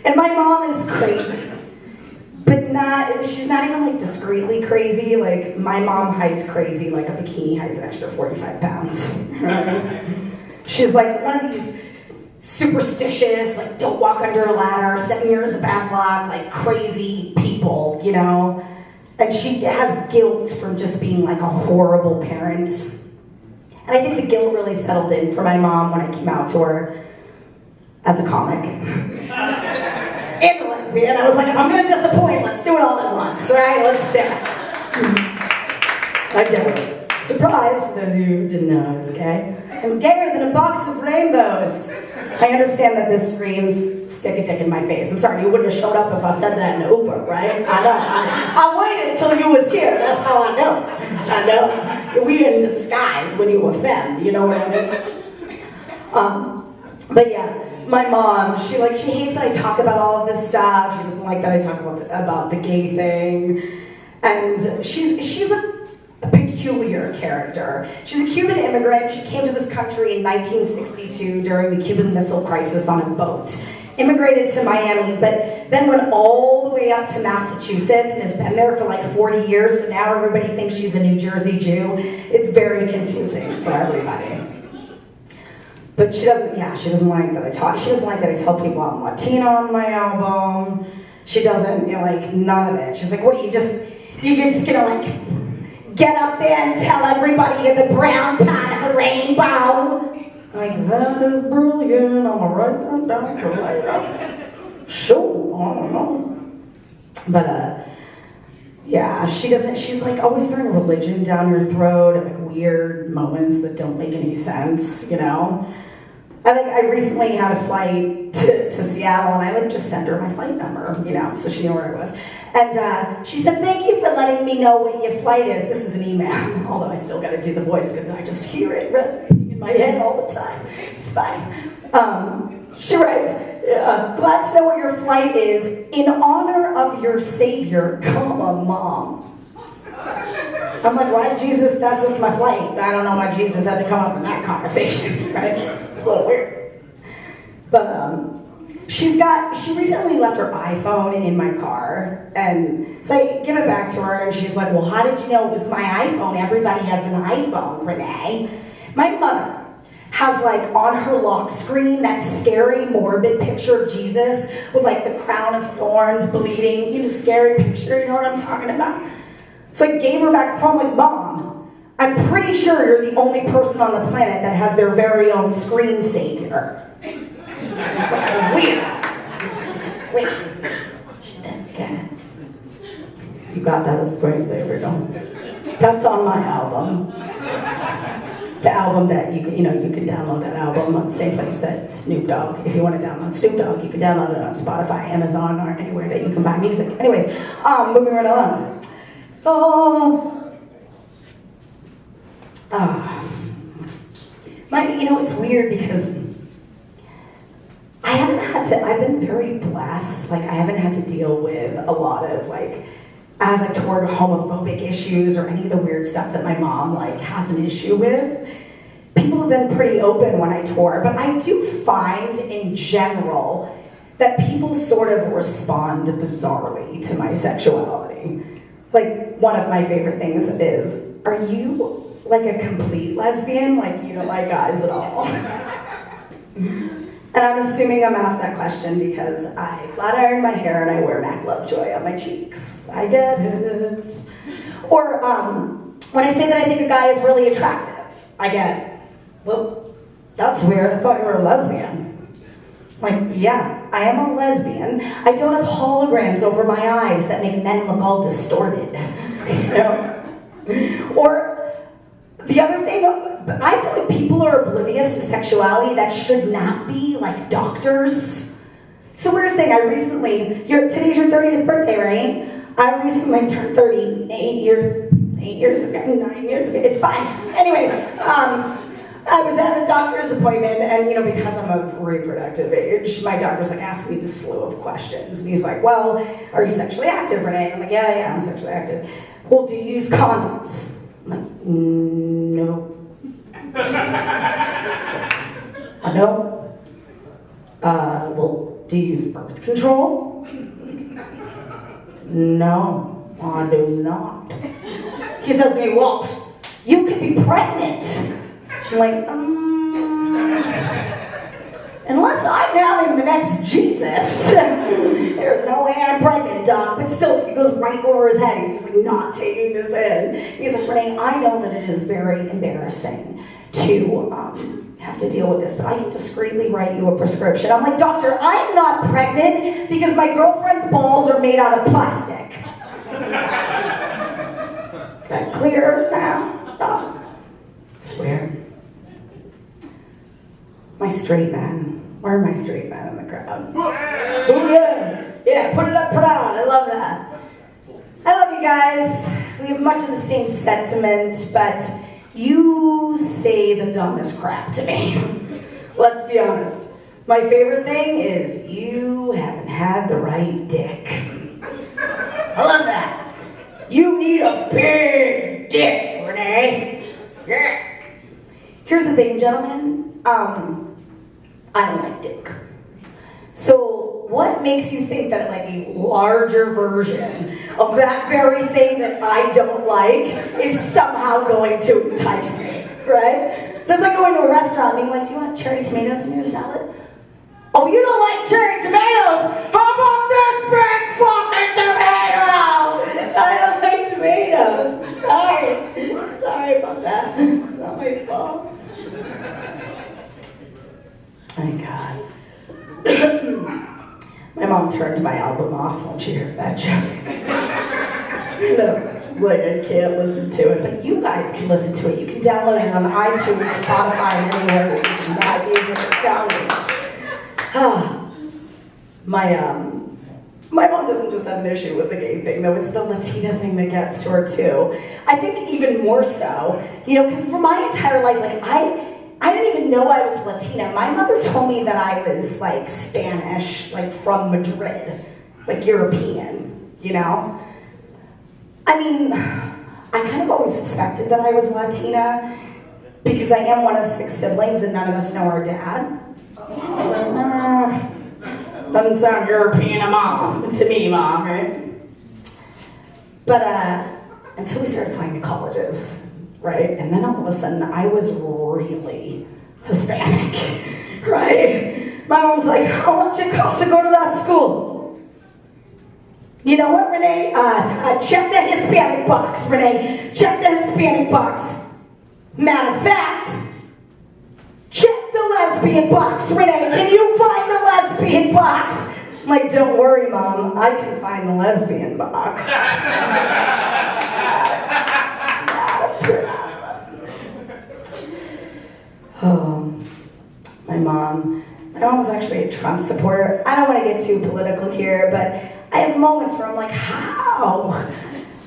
And my mom is crazy. But she's not even like discreetly crazy. Like my mom hides crazy like a bikini hides an extra 45 pounds. She's like one of these superstitious, like don't walk under a ladder, 7 years of bad luck, like crazy people, And she has guilt from just being like a horrible parent. And I think the guilt really settled in for my mom when I came out to her as a comic. And a lesbian. I was like, if I'm gonna disappoint, let's do it all at once, right? Let's do it. I get it. Surprise, for those of you who didn't know I was gay. I'm gayer than a box of rainbows. I understand that this screams stick a dick in my face. I'm sorry, you wouldn't have showed up if I said that in Uber, right? I know. I waited until you was here. That's how I know. I know. We in disguise when you were femme. You know what I mean? But yeah. My mom, she hates that I talk about all of this stuff. She doesn't like that I talk about the gay thing. And she's a peculiar character. She's a Cuban immigrant. She came to this country in 1962 during the Cuban Missile Crisis on a boat. Immigrated to Miami, but then went all the way up to Massachusetts and has been there for like 40 years, so now everybody thinks she's a New Jersey Jew. It's very confusing for everybody. But she doesn't like that I talk. She doesn't like that I tell people I'm Latino on my album. She doesn't, like none of it. She's like, what are you just gonna like get up there and tell everybody you're the brown part of the rainbow? Like, that is brilliant. I'm gonna write that down for later. Sure, I don't know. But yeah, she doesn't. She's like always throwing religion down your throat at like weird moments that don't make any sense, I recently had a flight to Seattle, and I just sent her my flight number, so she knew where I was. And she said, "Thank you for letting me know what your flight is." This is an email, although I still got to do the voice because I just hear it resonating in my head all the time. It's fine. She writes, "Glad to know what your flight is. In honor of your savior, Mom." I'm like, why Jesus? That's just my flight. I don't know why Jesus had to come up in that conversation, right? It's a little weird. But She recently left her iPhone in my car, and so I give it back to her, and she's like, well, how did you know it was my iPhone? Everybody has an iPhone, Renee. My mother has like on her lock screen that scary, morbid picture of Jesus with like the crown of thorns bleeding, scary picture, you know what I'm talking about? So I gave her back the phone, like, Mom, I'm pretty sure you're the only person on the planet that has their very own screensaver. Weird. It's just weird. Okay. You got that as screensaver, don't you? That's on my album. The album that you can download that album on the same place that Snoop Dogg. If you want to download Snoop Dogg, you can download it on Spotify, Amazon, or anywhere that you can buy music. Anyways, moving right along. It's weird because I've been very blessed. Like, I haven't had to deal with a lot of, as I toured, homophobic issues or any of the weird stuff that my mom, has an issue with. People have been pretty open when I tour, but I do find, in general, that people sort of respond bizarrely to my sexuality. One of my favorite things is, are you, a complete lesbian? You don't like guys at all? And I'm assuming I'm asked that question because I flat iron my hair and I wear MAC Lovejoy on my cheeks. I get it. Or when I say that I think a guy is really attractive, I get, well, that's weird. I thought you were a lesbian. Yeah, I am a lesbian. I don't have holograms over my eyes that make men look all distorted. Or the other thing, I feel like people are oblivious to sexuality that should not be, doctors. It's the weirdest thing. Today's your 30th birthday, right? I recently turned 30 9 years ago. It's fine. Anyways, I was at a doctor's appointment, and because I'm of reproductive age, my doctor's asking me this slew of questions. And he's like, well, are you sexually active, Renee? I'm like, yeah, I'm sexually active. Well, do you use condoms? I'm like, no. No? Well, do you use birth control? No, I do not. He says to me, well, you could be pregnant. I'm like, unless I'm having the next Jesus, there's no way I'm pregnant, Doc. But still, it goes right over his head. He's just not taking this in. He's like, Renee, I know that it is very embarrassing to have to deal with this, but I can discreetly write you a prescription. I'm like, Doctor, I'm not pregnant because my girlfriend's balls are made out of plastic. Is that clear now? No. It's weird. My straight man. Where are my straight men in the crowd? Oh yeah. Yeah, put it up proud. I love that. I love you guys. We have much of the same sentiment, but you say the dumbest crap to me. Let's be honest. My favorite thing is you haven't had the right dick. I love that. You need a big dick, Renee. Yeah. Here's the thing, gentlemen. I don't like dick. So what makes you think that a larger version of that very thing that I don't like is somehow going to entice me, right? That's like going to a restaurant and being like, do you want cherry tomatoes in your salad? Oh, you don't like cherry tomatoes? How about this big fucking tomato? I don't like tomatoes. Sorry about that. It's not my fault. My God. My mom turned my album off when she heard that joke. No, I can't listen to it, but you guys can listen to it. You can download it on iTunes, Spotify, and anywhere you can buy music or download. My mom doesn't just have an issue with the gay thing, though. It's the Latina thing that gets to her, too. I think even more so, because for my entire life, I didn't even know I was Latina. My mother told me that I was, Spanish, from Madrid, European, I mean, I kind of always suspected that I was Latina because I am one of 6 siblings and none of us know our dad. Doesn't sound European to me, Mom, right? But until we started playing the colleges, right? And then all of a sudden, I was really Hispanic, right? My mom was like, how much it costs to go to that school? You know what, Renee? Check the Hispanic box, Renee. Check the Hispanic box. Matter of fact, check the lesbian box, Renee. Can you find the lesbian box? I'm like, don't worry, Mom. I can find the lesbian box. My mom was actually a Trump supporter. I don't want to get too political here, but I have moments where I'm like, how?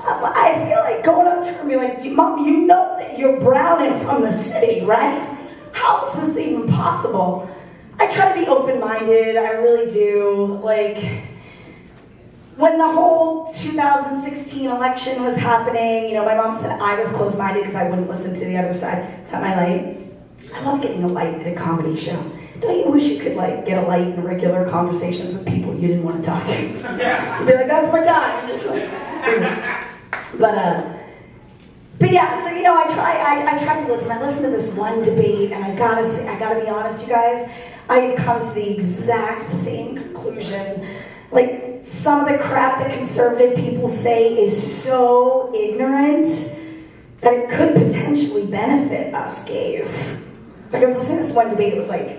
I feel like going up to her and be like, Mom, you know that you're brown and from the city, right? How is this even possible? I try to be open-minded, I really do. Like, when the whole 2016 election was happening, my mom said I was closed-minded because I wouldn't listen to the other side. Is that my light? I love getting a light at a comedy show. Don't you wish you could get a light in regular conversations with people you didn't want to talk to? Yeah. You'd be like, that's my time. Just but yeah, so I try to listen. I listened to this one debate, and I gotta be honest, you guys, I have come to the exact same conclusion. Like, some of the crap that conservative people say is so ignorant that it could potentially benefit us gays. Like, I was listening to this one debate, it was like,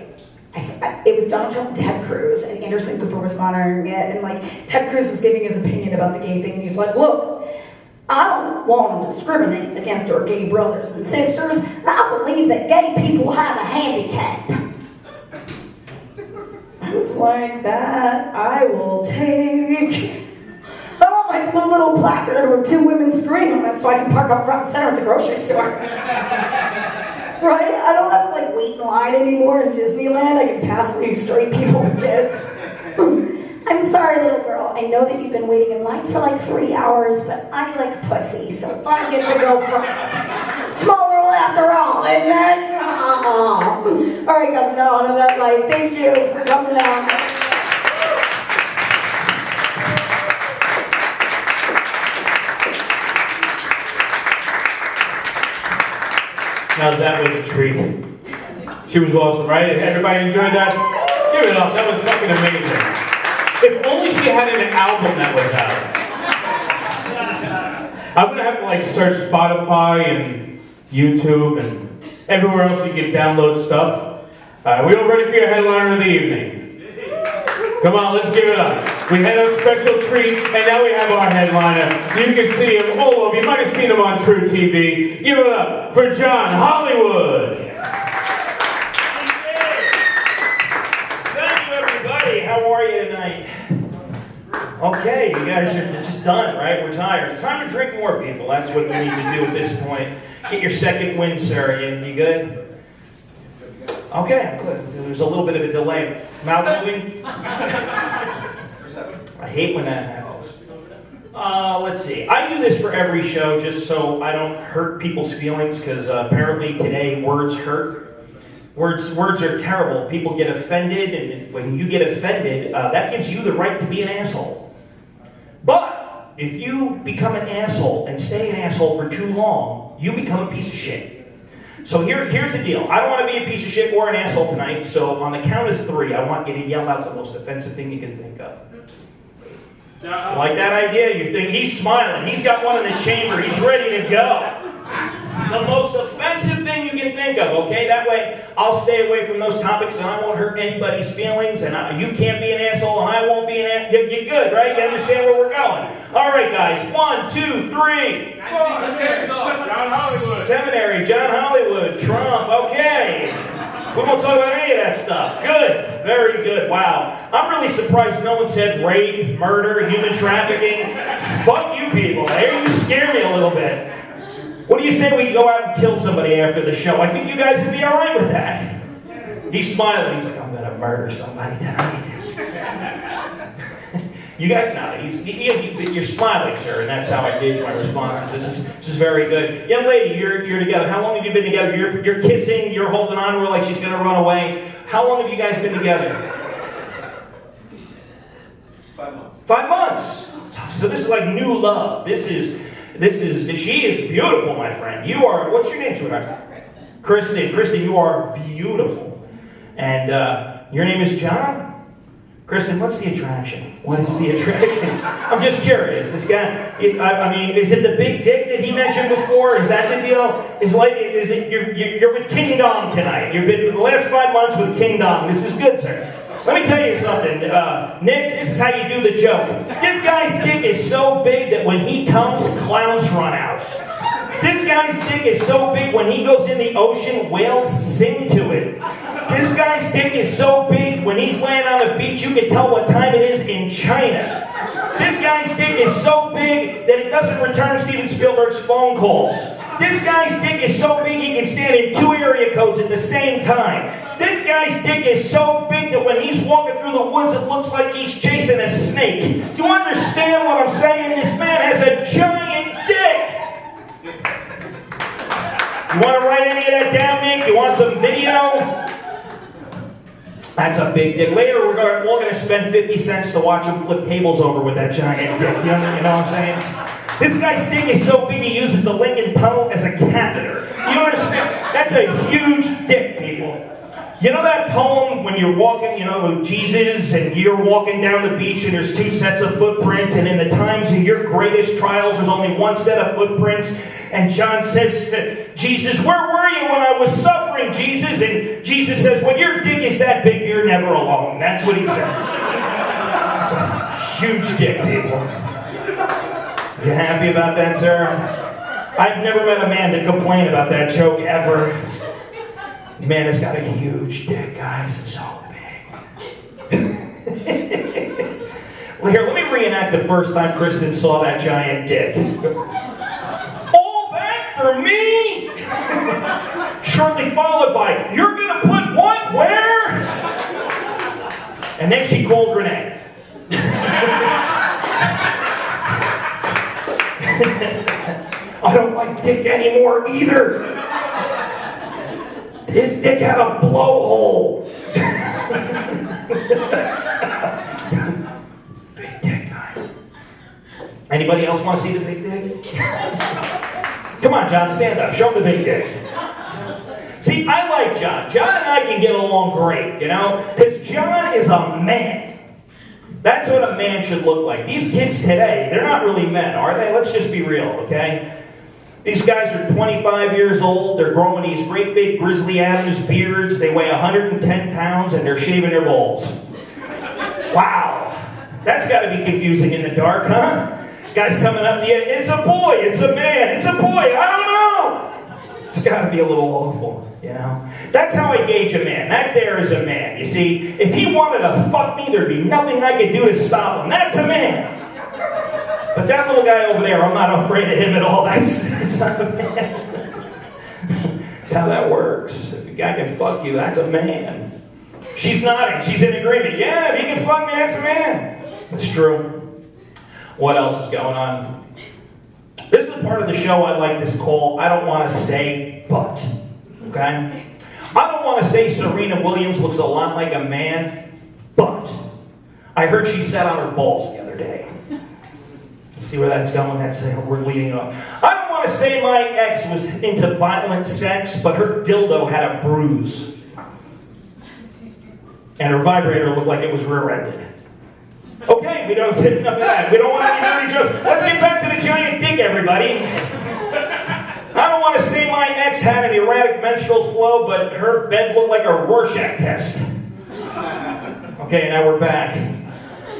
it was Donald Trump and Ted Cruz, and Anderson Cooper was monitoring it, and Ted Cruz was giving his opinion about the gay thing, and he's like, look, I don't want to discriminate against our gay brothers and sisters. I believe that gay people have a handicap. I was like, that I will take. I want my little placard where 2 women scream on it so I can park up front and center at the grocery store. Right? I don't have to wait in line anymore in Disneyland. I can pass through straight people with kids. I'm sorry, little girl. I know that you've been waiting in line for 3 hours, but I like pussy, so I get to go first. Small world after all, isn't it? Aww. All right, guys, no, on to that light. Thank you for coming out. Now that was a treat. She was awesome, right? Everybody enjoyed that? Give it up. That was fucking amazing. If only she had an album that was out. I'm gonna have to search Spotify and YouTube and everywhere else you can download stuff. We all ready for your headliner of the evening? Come on, let's give it up. We had our special treat, and now we have our headliner. You can see him all over. You might have seen him on True TV. Give it up for John Hollywood. Thank you, everybody. How are you tonight? Okay, you guys are just done, right? We're tired. It's time to drink more, people. That's what we need to do at this point. Get your second win, sir. You good? Okay, I'm good. There's a little bit of a delay. Mouth moving? I hate when that happens. Let's see. I do this for every show just so I don't hurt people's feelings, because apparently today words hurt. Words are terrible. People get offended, and when you get offended, that gives you the right to be an asshole. But if you become an asshole and stay an asshole for too long, you become a piece of shit. So here's the deal. I don't want to be a piece of shit or an asshole tonight, so on the count of 3, I want you to yell out the most offensive thing you can think of. You like that idea? You think he's smiling. He's got one in the chamber. He's ready to go. The most offensive thing you can think of, okay? That way, I'll stay away from those topics and I won't hurt anybody's feelings, and you can't be an asshole and I won't be an asshole. You're good, right? You understand where we're going? All right, guys. 1, 2, 3. John Hollywood. Seminary, John Hollywood, Trump, okay. We won't talk about any of that stuff. Good, very good, wow. I'm really surprised no one said rape, murder, human trafficking. Fuck you people, you scare me a little bit. What do you say we go out and kill somebody after the show? I think you guys would be all right with that. He's smiling, he's like, I'm gonna murder somebody tonight. You got you're smiling, sir, and that's how I gauge my responses. This is very good. Young lady, you're together. How long have you been together? You're kissing. You're holding on to her like she's gonna run away. How long have you guys been together? 5 months. So this is like new love. She is beautiful, my friend. You are, what's your name, sweetheart? Kristen. Kristen, you are beautiful. And your name is John? Kristen, what's the attraction? What is the attraction? I'm just curious. This guy, I mean, is it the big dick that he mentioned before? Is that the deal? Is it you're with King Dong tonight? You've been for the last 5 months with King Dong. This is good, sir. Let me tell you something, Nick. This is how you do the joke. This guy's dick is so big that when he comes, clowns run out. This guy's dick is so big when he goes in the ocean, whales sing to it. This guy's dick is so big when he's laying on the beach, you can tell what time it is in China. This guy's dick is so big that it doesn't return Steven Spielberg's phone calls. This guy's dick is so big he can stand in 2 area codes at the same time. This guy's dick is so big that when he's walking through the woods, it looks like he's chasing a snake. Do you understand what I'm saying? This man has a giant dick. You want to write any of that down, Nick? You want some video? That's a big dick. Later, we're all going to spend 50 cents to watch him flip tables over with that giant dick. You know what I'm saying? This guy's dick is so big he uses the Lincoln Tunnel as a catheter. Do you understand? That's a huge dick, people. You know that poem when you're walking, with Jesus and you're walking down the beach and there's 2 sets of footprints, and in the times of your greatest trials there's only 1 set of footprints, and John says to Jesus, "Where were you when I was suffering, Jesus?" And Jesus says, "When your dick is that big, you're never alone." That's what he said. That's a huge dick, people. You happy about that, sir? I've never met a man to complain about that joke ever. Man has got a huge dick, guys. It's so big. Well, here, let me reenact the first time Kristen saw that giant dick. All that for me? Shortly followed by, "You're gonna put what where?" And then she called Renee. I don't like dick anymore either. His dick had a blowhole. Big dick, guys. Anybody else want to see the big dick? Come on, John, stand up. Show him the big dick. See, I like John. John and I can get along great, because John is a man. That's what a man should look like. These kids today, they're not really men, are they? Let's just be real, okay? These guys are 25 years old. They're growing these great big Grizzly Adams beards. They weigh 110 pounds, and they're shaving their balls. Wow. That's got to be confusing in the dark, huh? Guys coming up to you, "It's a boy, it's a man, it's a boy, I don't know." It's got to be a little awful, That's how I gauge a man. That there is a man. You see, if he wanted to fuck me, there'd be nothing I could do to stop him. That's a man. But that little guy over there, I'm not afraid of him at all. That's not a man. That's how that works. If a guy can fuck you, that's a man. She's nodding. She's in agreement. Yeah, if he can fuck me, that's a man. It's true. What else is going on? This is the part of the show I like to call "I don't want to say but." Okay? I don't want to say Serena Williams looks a lot like a man, but I heard she sat on her balls the other day. See where that's going? We're leading up. I don't want to say my ex was into violent sex, but her dildo had a bruise. And her vibrator looked like it was rear-ended. Okay, we don't get enough of that. We don't want any dirty jokes. Let's get back to the giant dick, everybody. I don't want to say my ex had an erratic menstrual flow, but her bed looked like a Rorschach test. Okay, now we're back.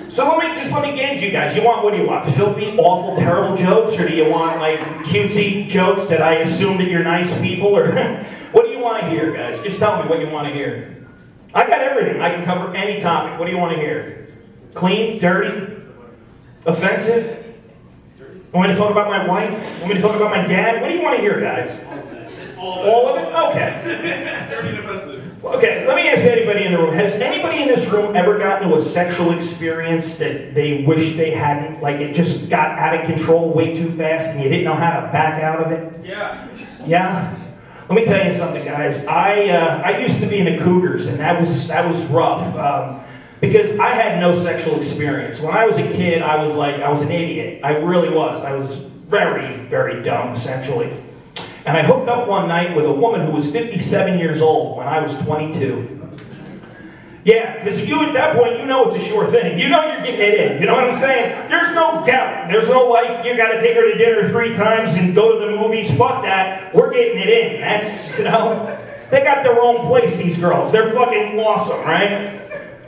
So let me gauge you guys. What do you want? Filthy, awful, terrible jokes? Or do you want, cutesy jokes that I assume that you're nice people? Or what do you want to hear, guys? Just tell me what you want to hear. I got everything. I can cover any topic. What do you want to hear? Clean? Dirty? Offensive? Want me to talk about my wife? Want me to talk about my dad? What do you want to hear, guys? All of it? Okay. Dirty and offensive. Okay, let me ask anybody in the room. Has anybody in this room ever gotten to a sexual experience that they wish they hadn't? Like it just got out of control way too fast and you didn't know how to back out of it? Yeah. Yeah? Let me tell you something, guys. I used to be in the Cougars, and that was rough. Because I had no sexual experience. When I was a kid, I was an idiot. I really was. I was very, very dumb, essentially. And I hooked up one night with a woman who was 57 years old when I was 22. Yeah, because you at that point, you know it's a sure thing. You know you're getting it in. You know what I'm saying? There's no doubt. There's no like, you got to take her to dinner 3 times and go to the movies. Fuck that. We're getting it in. That's, you know, they got their own place, these girls. They're fucking awesome, right?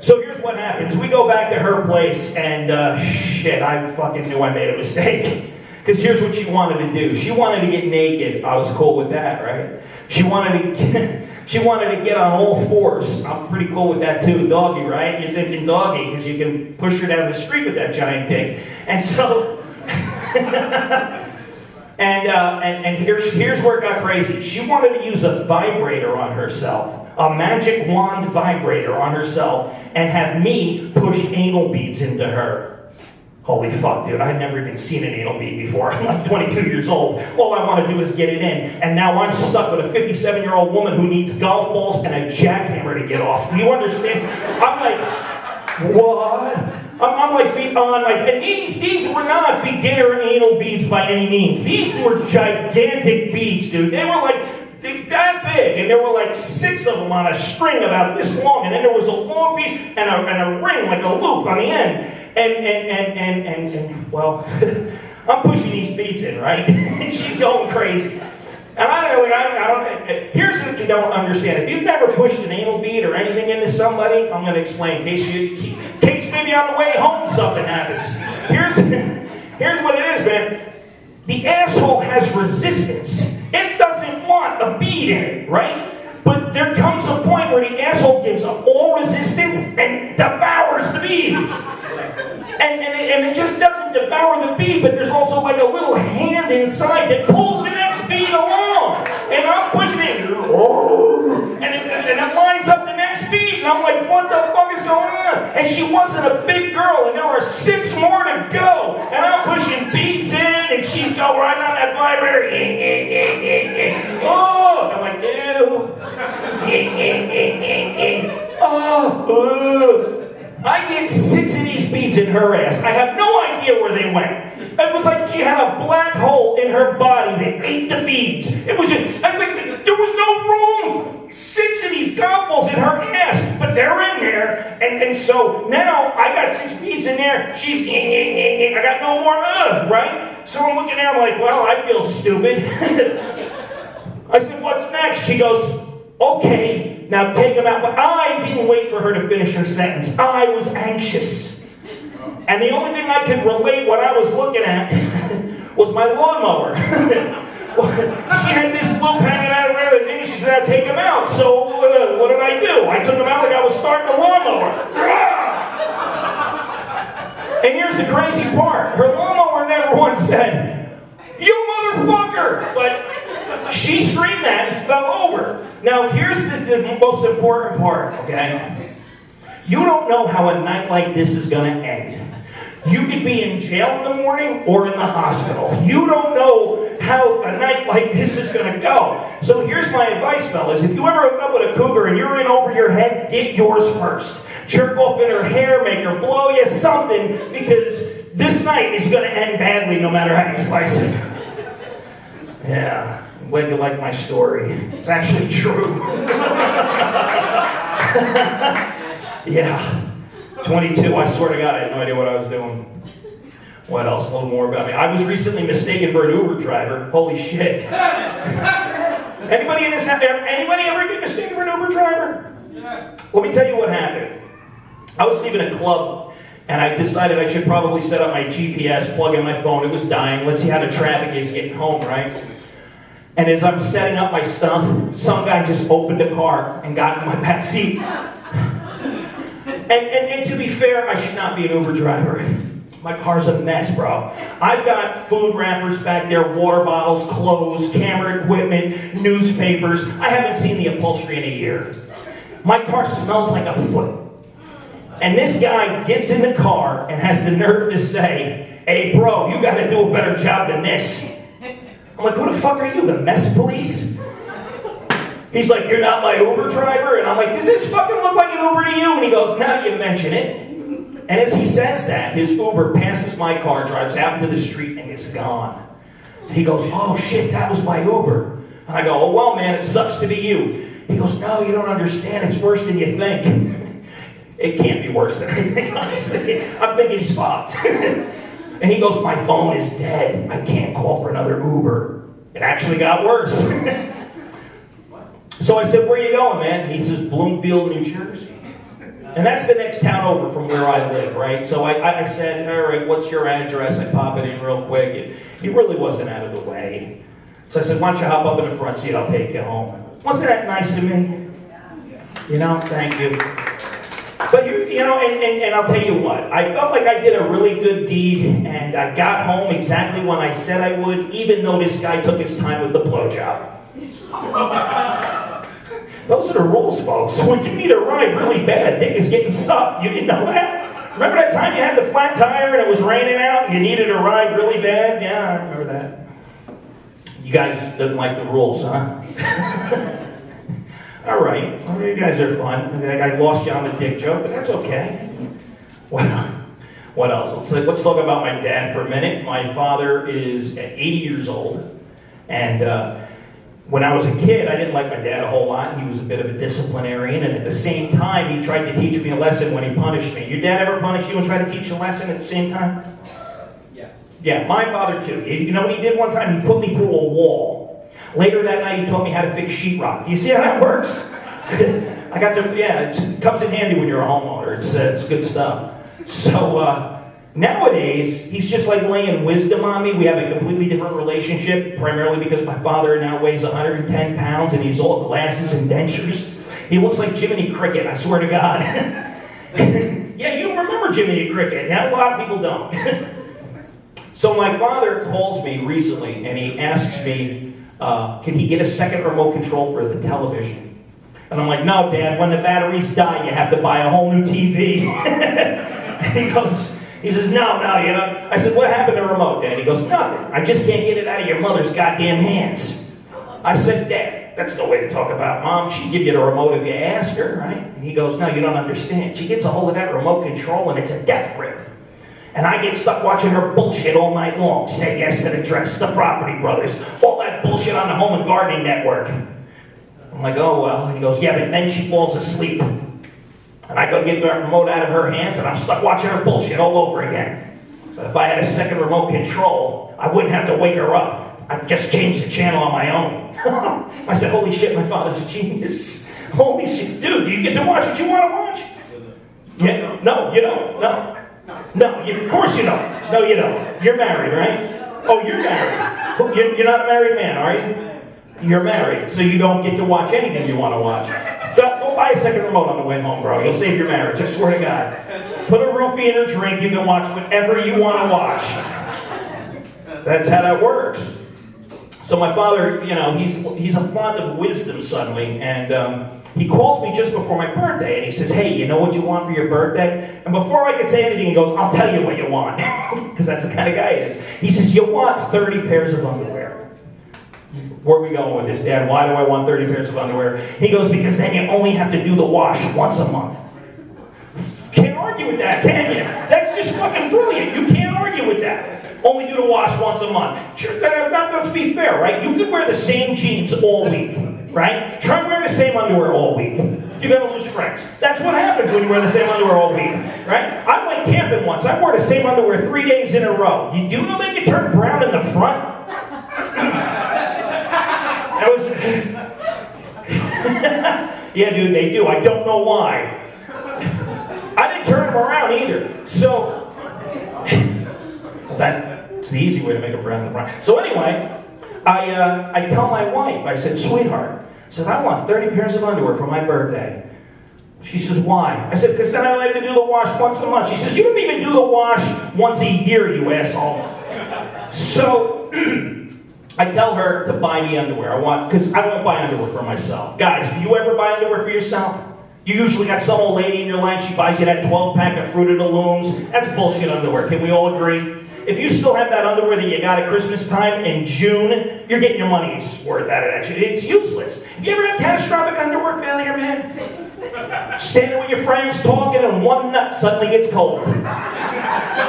So here's what happens. We go back to her place, and shit, I fucking knew I made a mistake. Because here's what she wanted to do. She wanted to get naked. I was cool with that, right? She wanted to get on all 4s. I'm pretty cool with that too. Doggy, right? You're thinking doggy because you can push her down the street with that giant dick. And so, and here's where it got crazy. She wanted to use a vibrator on herself. A magic wand vibrator on herself and have me push anal beads into her. Holy fuck, dude, I'd never even seen an anal bead before. I'm like 22 years old. All I want to do is get it in. And now I'm stuck with a 57-year-old woman who needs golf balls and a jackhammer to get off. Do you understand? I'm like, what? I'm like, and these were not beginner anal beads by any means. These were gigantic beads, dude. They were like, that big, and there were like 6 of them on a string about this long, and then there was a long piece and a ring, like a loop on the end, and well, I'm pushing these beads in, right? And she's going crazy. And I don't, here's what you don't understand. If you've never pushed an anal bead or anything into somebody, I'm going to explain in case maybe on the way home something happens. Here's what it is, man. The asshole has resistance. It doesn't want a bead in it, right? But there comes a point where the asshole gives up all resistance and devours the bead. And it just doesn't devour the bead, but there's also like a little hand inside that pulls the next bead along. And I'm pushing it. And it lines up the next bead. And I'm like, what the fuck is going on? And she wasn't a big girl, and there were 6 more to go. And I'm pushing beads in, and she's going right on that vibrator. Oh, I'm like, ew. Oh, I get 6 of these beads in her ass. I have no idea where they went. It was like she had a black hole in her body that ate the beads. It was just, there was no room. 6 of these golf balls in her ass, but they're in there. And so now I got 6 beads in there. She's, I got no more, right? So I'm looking there, I'm like, well, I feel stupid. I said, what's next? She goes, okay, now take them out. But I didn't wait for her to finish her sentence. I was anxious. And the only thing I could relate what I was looking at was my lawnmower. She had this loop hanging out of her, and then she said, I'd take them out. So what did I do? I took them out like I was starting a lawnmower. And here's the crazy part. Her lawnmower never once said, you motherfucker! But she screamed that and fell over. Now, here's the most important part, okay? You don't know how a night like this is going to end. You could be in jail in the morning or in the hospital. You don't know how a night like this is going to go. So here's my advice, fellas. If you ever hook up with a cougar and you're in over your head, get yours first. Jerk off in her hair, make her blow you something, because this night is going to end badly no matter how you slice it. Yeah, I'm glad you like my story. It's actually true. Yeah. 22, I swear to God, I had no idea what I was doing. What else? A little more about me. I was recently mistaken for an Uber driver. Holy shit. Anybody ever get mistaken for an Uber driver? Let me tell you what happened. I was leaving a club, and I decided I should probably set up my GPS, plug in my phone. It was dying. Let's see how the traffic is getting home, right? And as I'm setting up my stuff, some guy just opened the car and got in my back seat. And to be fair, I should not be an Uber driver. My car's a mess, bro. I've got food wrappers back there, water bottles, clothes, camera equipment, newspapers. I haven't seen the upholstery in a year. My car smells like a foot. And this guy gets in the car and has the nerve to say, hey, bro, you got to do a better job than this. I'm like, who the fuck are you, the mess police? He's like, you're not my Uber driver? And I'm like, does this fucking look like an Uber to you? And he goes, now you mention it. And as he says that, his Uber passes my car, drives out into the street, and is gone. And he goes, oh shit, that was my Uber. And I go, oh well, man, it sucks to be you. He goes, no, you don't understand. It's worse than you think. It can't be worse than I think, honestly. I'm thinking he's fucked. And he goes, my phone is dead. I can't call for another Uber. It actually got worse. So I said, where are you going, man? He says, Bloomfield, New Jersey. And that's the next town over from where I live, right? So I said, all right, what's your address? I pop it in real quick. And he really wasn't out of the way. So I said, why don't you hop up in the front seat? I'll take you home. Wasn't that nice of me? You know, thank you. But, and I'll tell you what. I felt like I did a really good deed, and I got home exactly when I said I would, even though this guy took his time with the blowjob. Those are the rules, folks. When you need a ride really bad, dick is getting sucked. You didn't know that? Remember that time you had the flat tire and it was raining out and you needed a ride really bad? Yeah, I remember that. You guys didn't like the rules, huh? All right. Well, you guys are fun. I lost you on the dick joke, but that's okay. What else? Let's talk about my dad for a minute. My father is 80 years old, and when I was a kid, I didn't like my dad a whole lot. He was a bit of a disciplinarian, and at the same time, he tried to teach me a lesson when he punished me. Your dad ever punish you and try to teach you a lesson at the same time? Yes. Yeah, my father too. You know what he did one time? He put me through a wall. Later that night, he taught me how to fix sheetrock. You see how that works? I got to, yeah, it comes in handy when you're a homeowner. It's good stuff. So, nowadays, he's just like laying wisdom on me. We have a completely different relationship, primarily because my father now weighs 110 pounds and he's all glasses and dentures. He looks like Jiminy Cricket, I swear to God. Yeah, you remember Jiminy Cricket. Now, a lot of people don't. So my father calls me recently and he asks me, can he get a second remote control for the television? And I'm like, no, Dad, when the batteries die, you have to buy a whole new TV. He says, no, you know. I said, what happened to the remote, Dad? He goes, nothing. I just can't get it out of your mother's goddamn hands. I said, Dad, that's no way to talk about Mom. She'd give you the remote if you ask her, right? And he goes, no, you don't understand. She gets a hold of that remote control and it's a death grip. And I get stuck watching her bullshit all night long. Say Yes to the Dress, the Property Brothers, all that bullshit on the Home and Gardening Network. I'm like, oh, well. And he goes, yeah, but then she falls asleep. And I go get the remote out of her hands, and I'm stuck watching her bullshit all over again. But if I had a second remote control, I wouldn't have to wake her up. I'd just change the channel on my own. I said, holy shit, my father's a genius. Holy shit. Dude, do you get to watch what you want to watch? Yeah? No, you don't. No, of course you don't. No, you don't. You're married, right? Oh, you're married. You're not a married man, are you? You're married, so you don't get to watch anything you want to watch. Go buy a second remote on the way home, bro. You'll save your marriage, I swear to God. Put a roofie in her drink, you can watch whatever you want to watch. That's how that works. So my father, he's a font of wisdom suddenly, and he calls me just before my birthday, and he says, hey, you know what you want for your birthday? And before I could say anything, he goes, I'll tell you what you want. Because that's the kind of guy he is. He says, you want 30 pairs of underwear. Where are we going with this, Dad? Why do I want 30 pairs of underwear? He goes, because then you only have to do the wash once a month. Can't argue with that, can you? That's just fucking brilliant. You can't argue with that. Only do the wash once a month. Let's be fair, right? You could wear the same jeans all week, right? Try wearing the same underwear all week. You're going to lose friends. That's what happens when you wear the same underwear all week, right? I went camping once. I wore the same underwear 3 days in a row. You do know they can turn brown in the front? Yeah, dude, they do. I don't know why. I didn't turn them around either. So, that's the easy way to make them brown in the front. So anyway, I tell my wife, I said, sweetheart, I said, I want 30 pairs of underwear for my birthday. She says, why? I said, because then I only have to do the wash once a month. She says, you don't even do the wash once a year, you asshole. So, I tell her to buy me underwear. Because I won't buy underwear for myself. Guys, do you ever buy underwear for yourself? You usually got some old lady in your life, she buys you that 12-pack of Fruit of the Looms. That's bullshit underwear. Can we all agree? If you still have that underwear that you got at Christmas time in June, you're getting your money's worth out of that shit. It's useless. You ever have catastrophic underwear failure, man? Standing with your friends talking and one nut suddenly gets cold.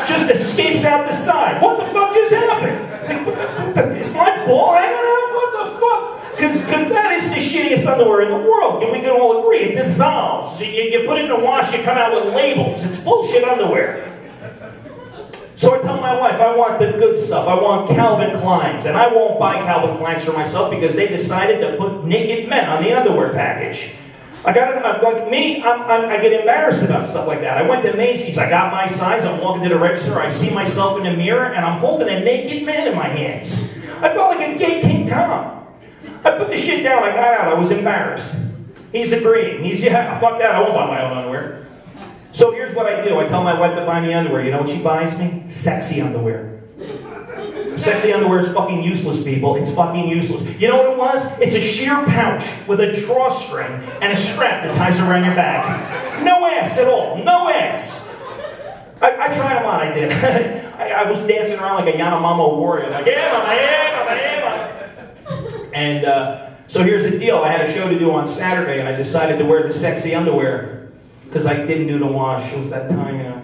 Just escapes out the side. What the fuck just happened? Is my ball hanging out? What the fuck? Because that is the shittiest underwear in the world. And we can all agree, it dissolves. You put it in the wash, you come out with labels. It's bullshit underwear. So I tell my wife, I want the good stuff. I want Calvin Klein's. And I won't buy Calvin Klein's for myself because they decided to put naked men on the underwear package. I get embarrassed about stuff like that. I went to Macy's, I got my size, I'm walking to the register, I see myself in the mirror, and I'm holding a naked man in my hands. I felt like a gay King Kong. I put the shit down, I got out, I was embarrassed. He's agreeing. Yeah, fuck that, I won't buy my own underwear. So here's what I do. I tell my wife to buy me underwear. You know what she buys me? Sexy underwear. Sexy underwear is fucking useless, people. It's fucking useless. You know what it was? It's a sheer pouch with a drawstring and a strap that ties around your back. No ass at all. No ass. I tried them on, I did. I was dancing around like a Yanomamo warrior. Like, yeah, mama, yeah, mama, yeah, mama. And so here's the deal. I had a show to do on Saturday, and I decided to wear the sexy underwear. Because I didn't do the wash. It was that time, you know.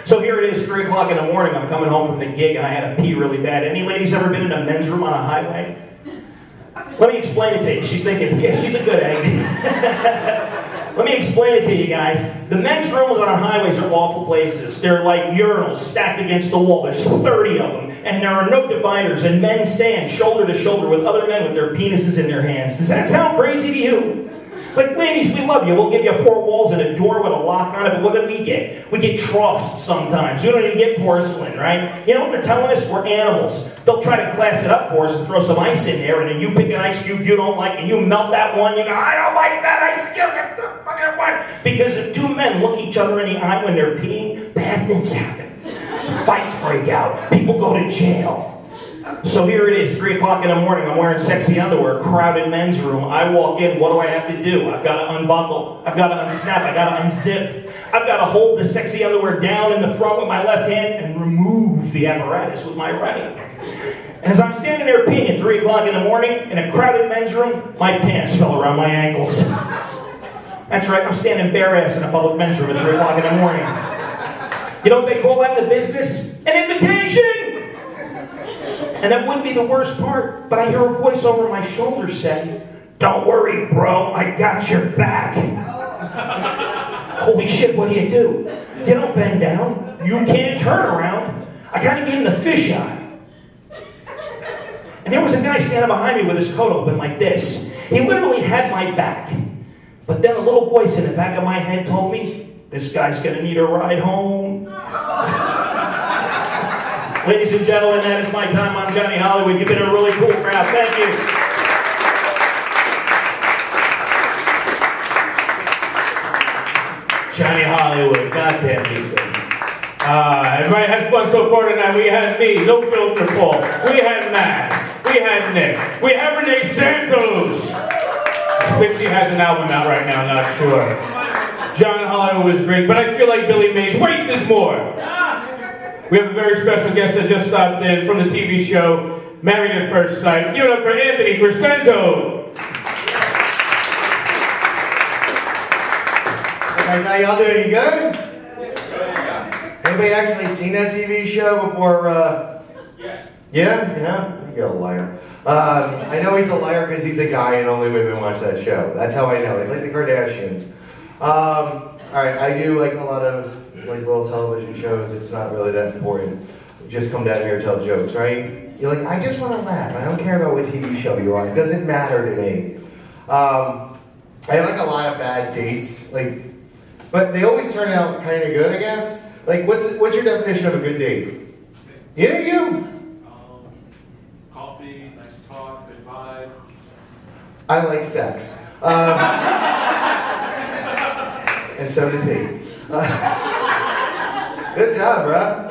So here it is, 3 o'clock in the morning. I'm coming home from the gig, and I had to pee really bad. Any ladies ever been in a men's room on a highway? Let me explain it to you. She's thinking, yeah, she's a good egg. Let me explain it to you guys. The men's rooms on highways are awful places. They're like urinals stacked against the wall. There's 30 of them, and there are no dividers, and men stand shoulder to shoulder with other men with their penises in their hands. Does that sound crazy to you? Like, ladies, we love you. We'll give you 4 walls and a door with a lock on it, but what do we get? We get troughs sometimes. We don't even get porcelain, right? You know what they're telling us? We're animals. They'll try to class it up for us and throw some ice in there, and then you pick an ice cube you don't like, and you melt that one, you go, I don't like that ice cube, it's the fucking one. Because if 2 men look each other in the eye when they're peeing, bad things happen. Fights break out. People go to jail. So here it is, 3 o'clock in the morning. I'm wearing sexy underwear, crowded men's room. I walk in, what do I have to do? I've got to unbuckle. I've got to unsnap. I've got to unzip. I've got to hold the sexy underwear down in the front with my left hand and remove the apparatus with my right. And as I'm standing there peeing at 3 o'clock in the morning in a crowded men's room, my pants fell around my ankles. That's right, I'm standing bare ass in a public men's room at 3 o'clock in the morning. You know what they call that in the business? An invitation! And that wouldn't be the worst part, but I hear a voice over my shoulder say, don't worry, bro, I got your back. Holy shit, what do? You don't bend down. You can't turn around. I gotta give him the fisheye. And there was a guy standing behind me with his coat open like this. He literally had my back. But then a little voice in the back of my head told me, this guy's gonna need a ride home. Ladies and gentlemen, that is my time. I'm Johnny Hollywood. You've been a really cool crowd. Thank you. Johnny Hollywood, goddamn he's good. Everybody had fun so far tonight. We had me, No Filter Paul. We had Matt. We had Nick. We have Renee Santos. I think she has an album out right now, not sure. John Hollywood was great, but I feel like Billy Mays. Wait, there's more. We have a very special guest that just stopped in from the TV show Married at First Sight. Give it up for Anthony Crescento. Hey guys, how y'all doing? You good? Anybody actually seen that TV show before? Yeah? You're a liar. I know he's a liar because he's a guy and only women watch that show. That's how I know. It's like the Kardashians. Alright, I do like a lot of like little television shows. It's not really that important. Just come down here and tell jokes, right? You're like, I just want to laugh. I don't care about what TV show you are. It doesn't matter to me. I have like a lot of bad dates, but they always turn out kind of good, I guess. Like, what's your definition of a good date? Yeah, you. Coffee, nice talk, good vibe. I like sex. And so does he. Good job, bro.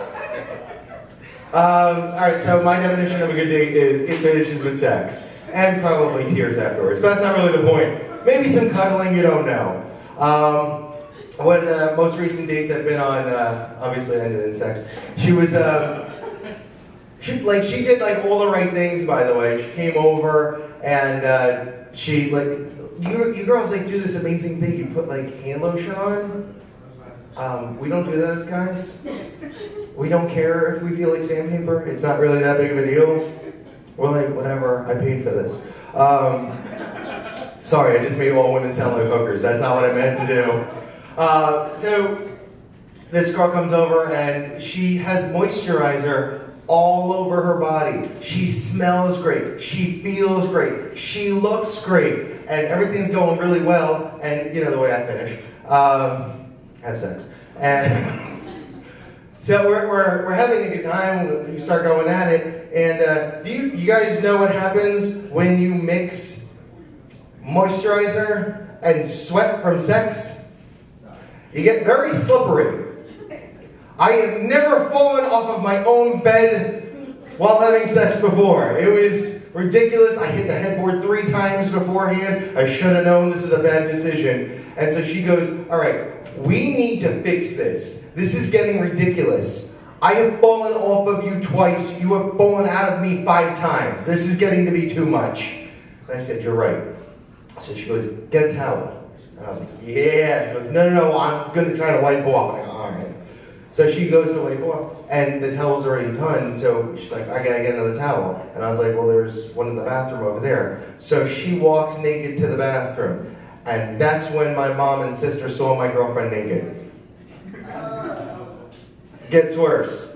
Alright, so my definition of a good date is it finishes with sex. And probably tears afterwards. But that's not really the point. Maybe some cuddling, you don't know. one of the most recent dates I've been on, obviously ended in sex. She was, she did like all the right things, by the way. She came over and she like, you girls like do this amazing thing. You put like hand lotion on. We don't do that as guys. We don't care if we feel like sandpaper. It's not really that big of a deal. We're like, whatever, I paid for this. Sorry, I just made all women sound like hookers. That's not what I meant to do. So this girl comes over and she has moisturizer all over her body. She smells great. She feels great. She looks great. And everything's going really well. And you know the way I finish. Have sex. And so we're having a good time. We start going at it. And do you guys know what happens when you mix moisturizer and sweat from sex? You get very slippery. I have never fallen off of my own bed while having sex before. It was ridiculous. I hit the headboard 3 times beforehand. I should have known this is a bad decision. And so she goes, all right, we need to fix this. This is getting ridiculous. I have fallen off of you twice. You have fallen out of me 5 times. This is getting to be too much. And I said, you're right. So she goes, get a towel. And I was like, yeah. She goes, no, I'm going to try to wipe off. And I go, all right. So she goes to wipe off, and the towel's already done. So she's like, I got to get another towel. And I was like, well, there's one in the bathroom over there. So she walks naked to the bathroom. And that's when my mom and sister saw my girlfriend naked. Gets worse.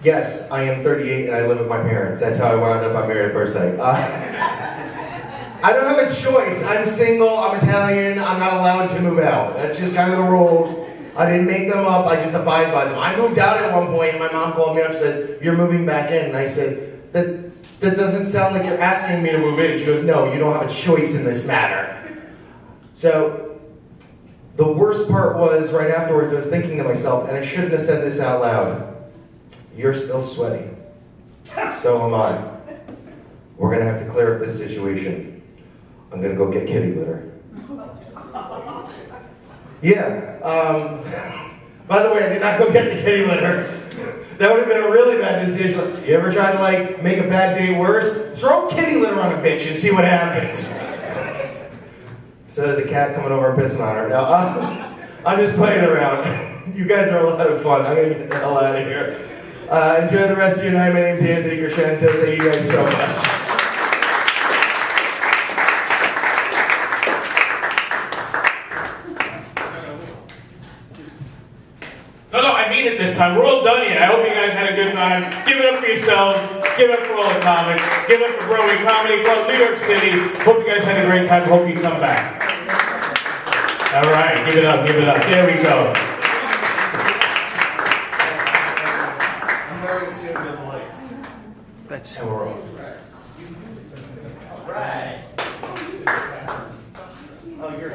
Yes, I am 38 and I live with my parents. That's how I wound up on Married at First Sight. I don't have a choice. I'm single, I'm Italian, I'm not allowed to move out. That's just kind of the rules. I didn't make them up, I just abide by them. I moved out at one point and my mom called me up and said, you're moving back in. And I said, that doesn't sound like you're asking me to move in. She goes, no, you don't have a choice in this matter. So, the worst part was, right afterwards, I was thinking to myself, and I shouldn't have said this out loud, you're still sweaty. So am I. We're gonna have to clear up this situation. I'm gonna go get kitty litter. Yeah, by the way, I did not go get the kitty litter. That would have been a really bad decision. You ever try to like make a bad day worse? Throw kitty litter on a bitch and see what happens. So there's a cat coming over and pissing on her. Now, I'm just playing around. You guys are a lot of fun. I'm gonna get the hell out of here. Enjoy the rest of your night. My name's Anthony Crescenzo. Thank you guys so much. No, I mean it this time. We're all done here. I hope you guys had a good time. Give it up for yourselves. Give it up for all the comics. Give it up for Broadway Comedy Club, New York City. Hope you guys had a great time. Hope you come back. All right, give it up, give it up. There we go. I'm wearing 2 good lights. That's how we're off. Oh, you're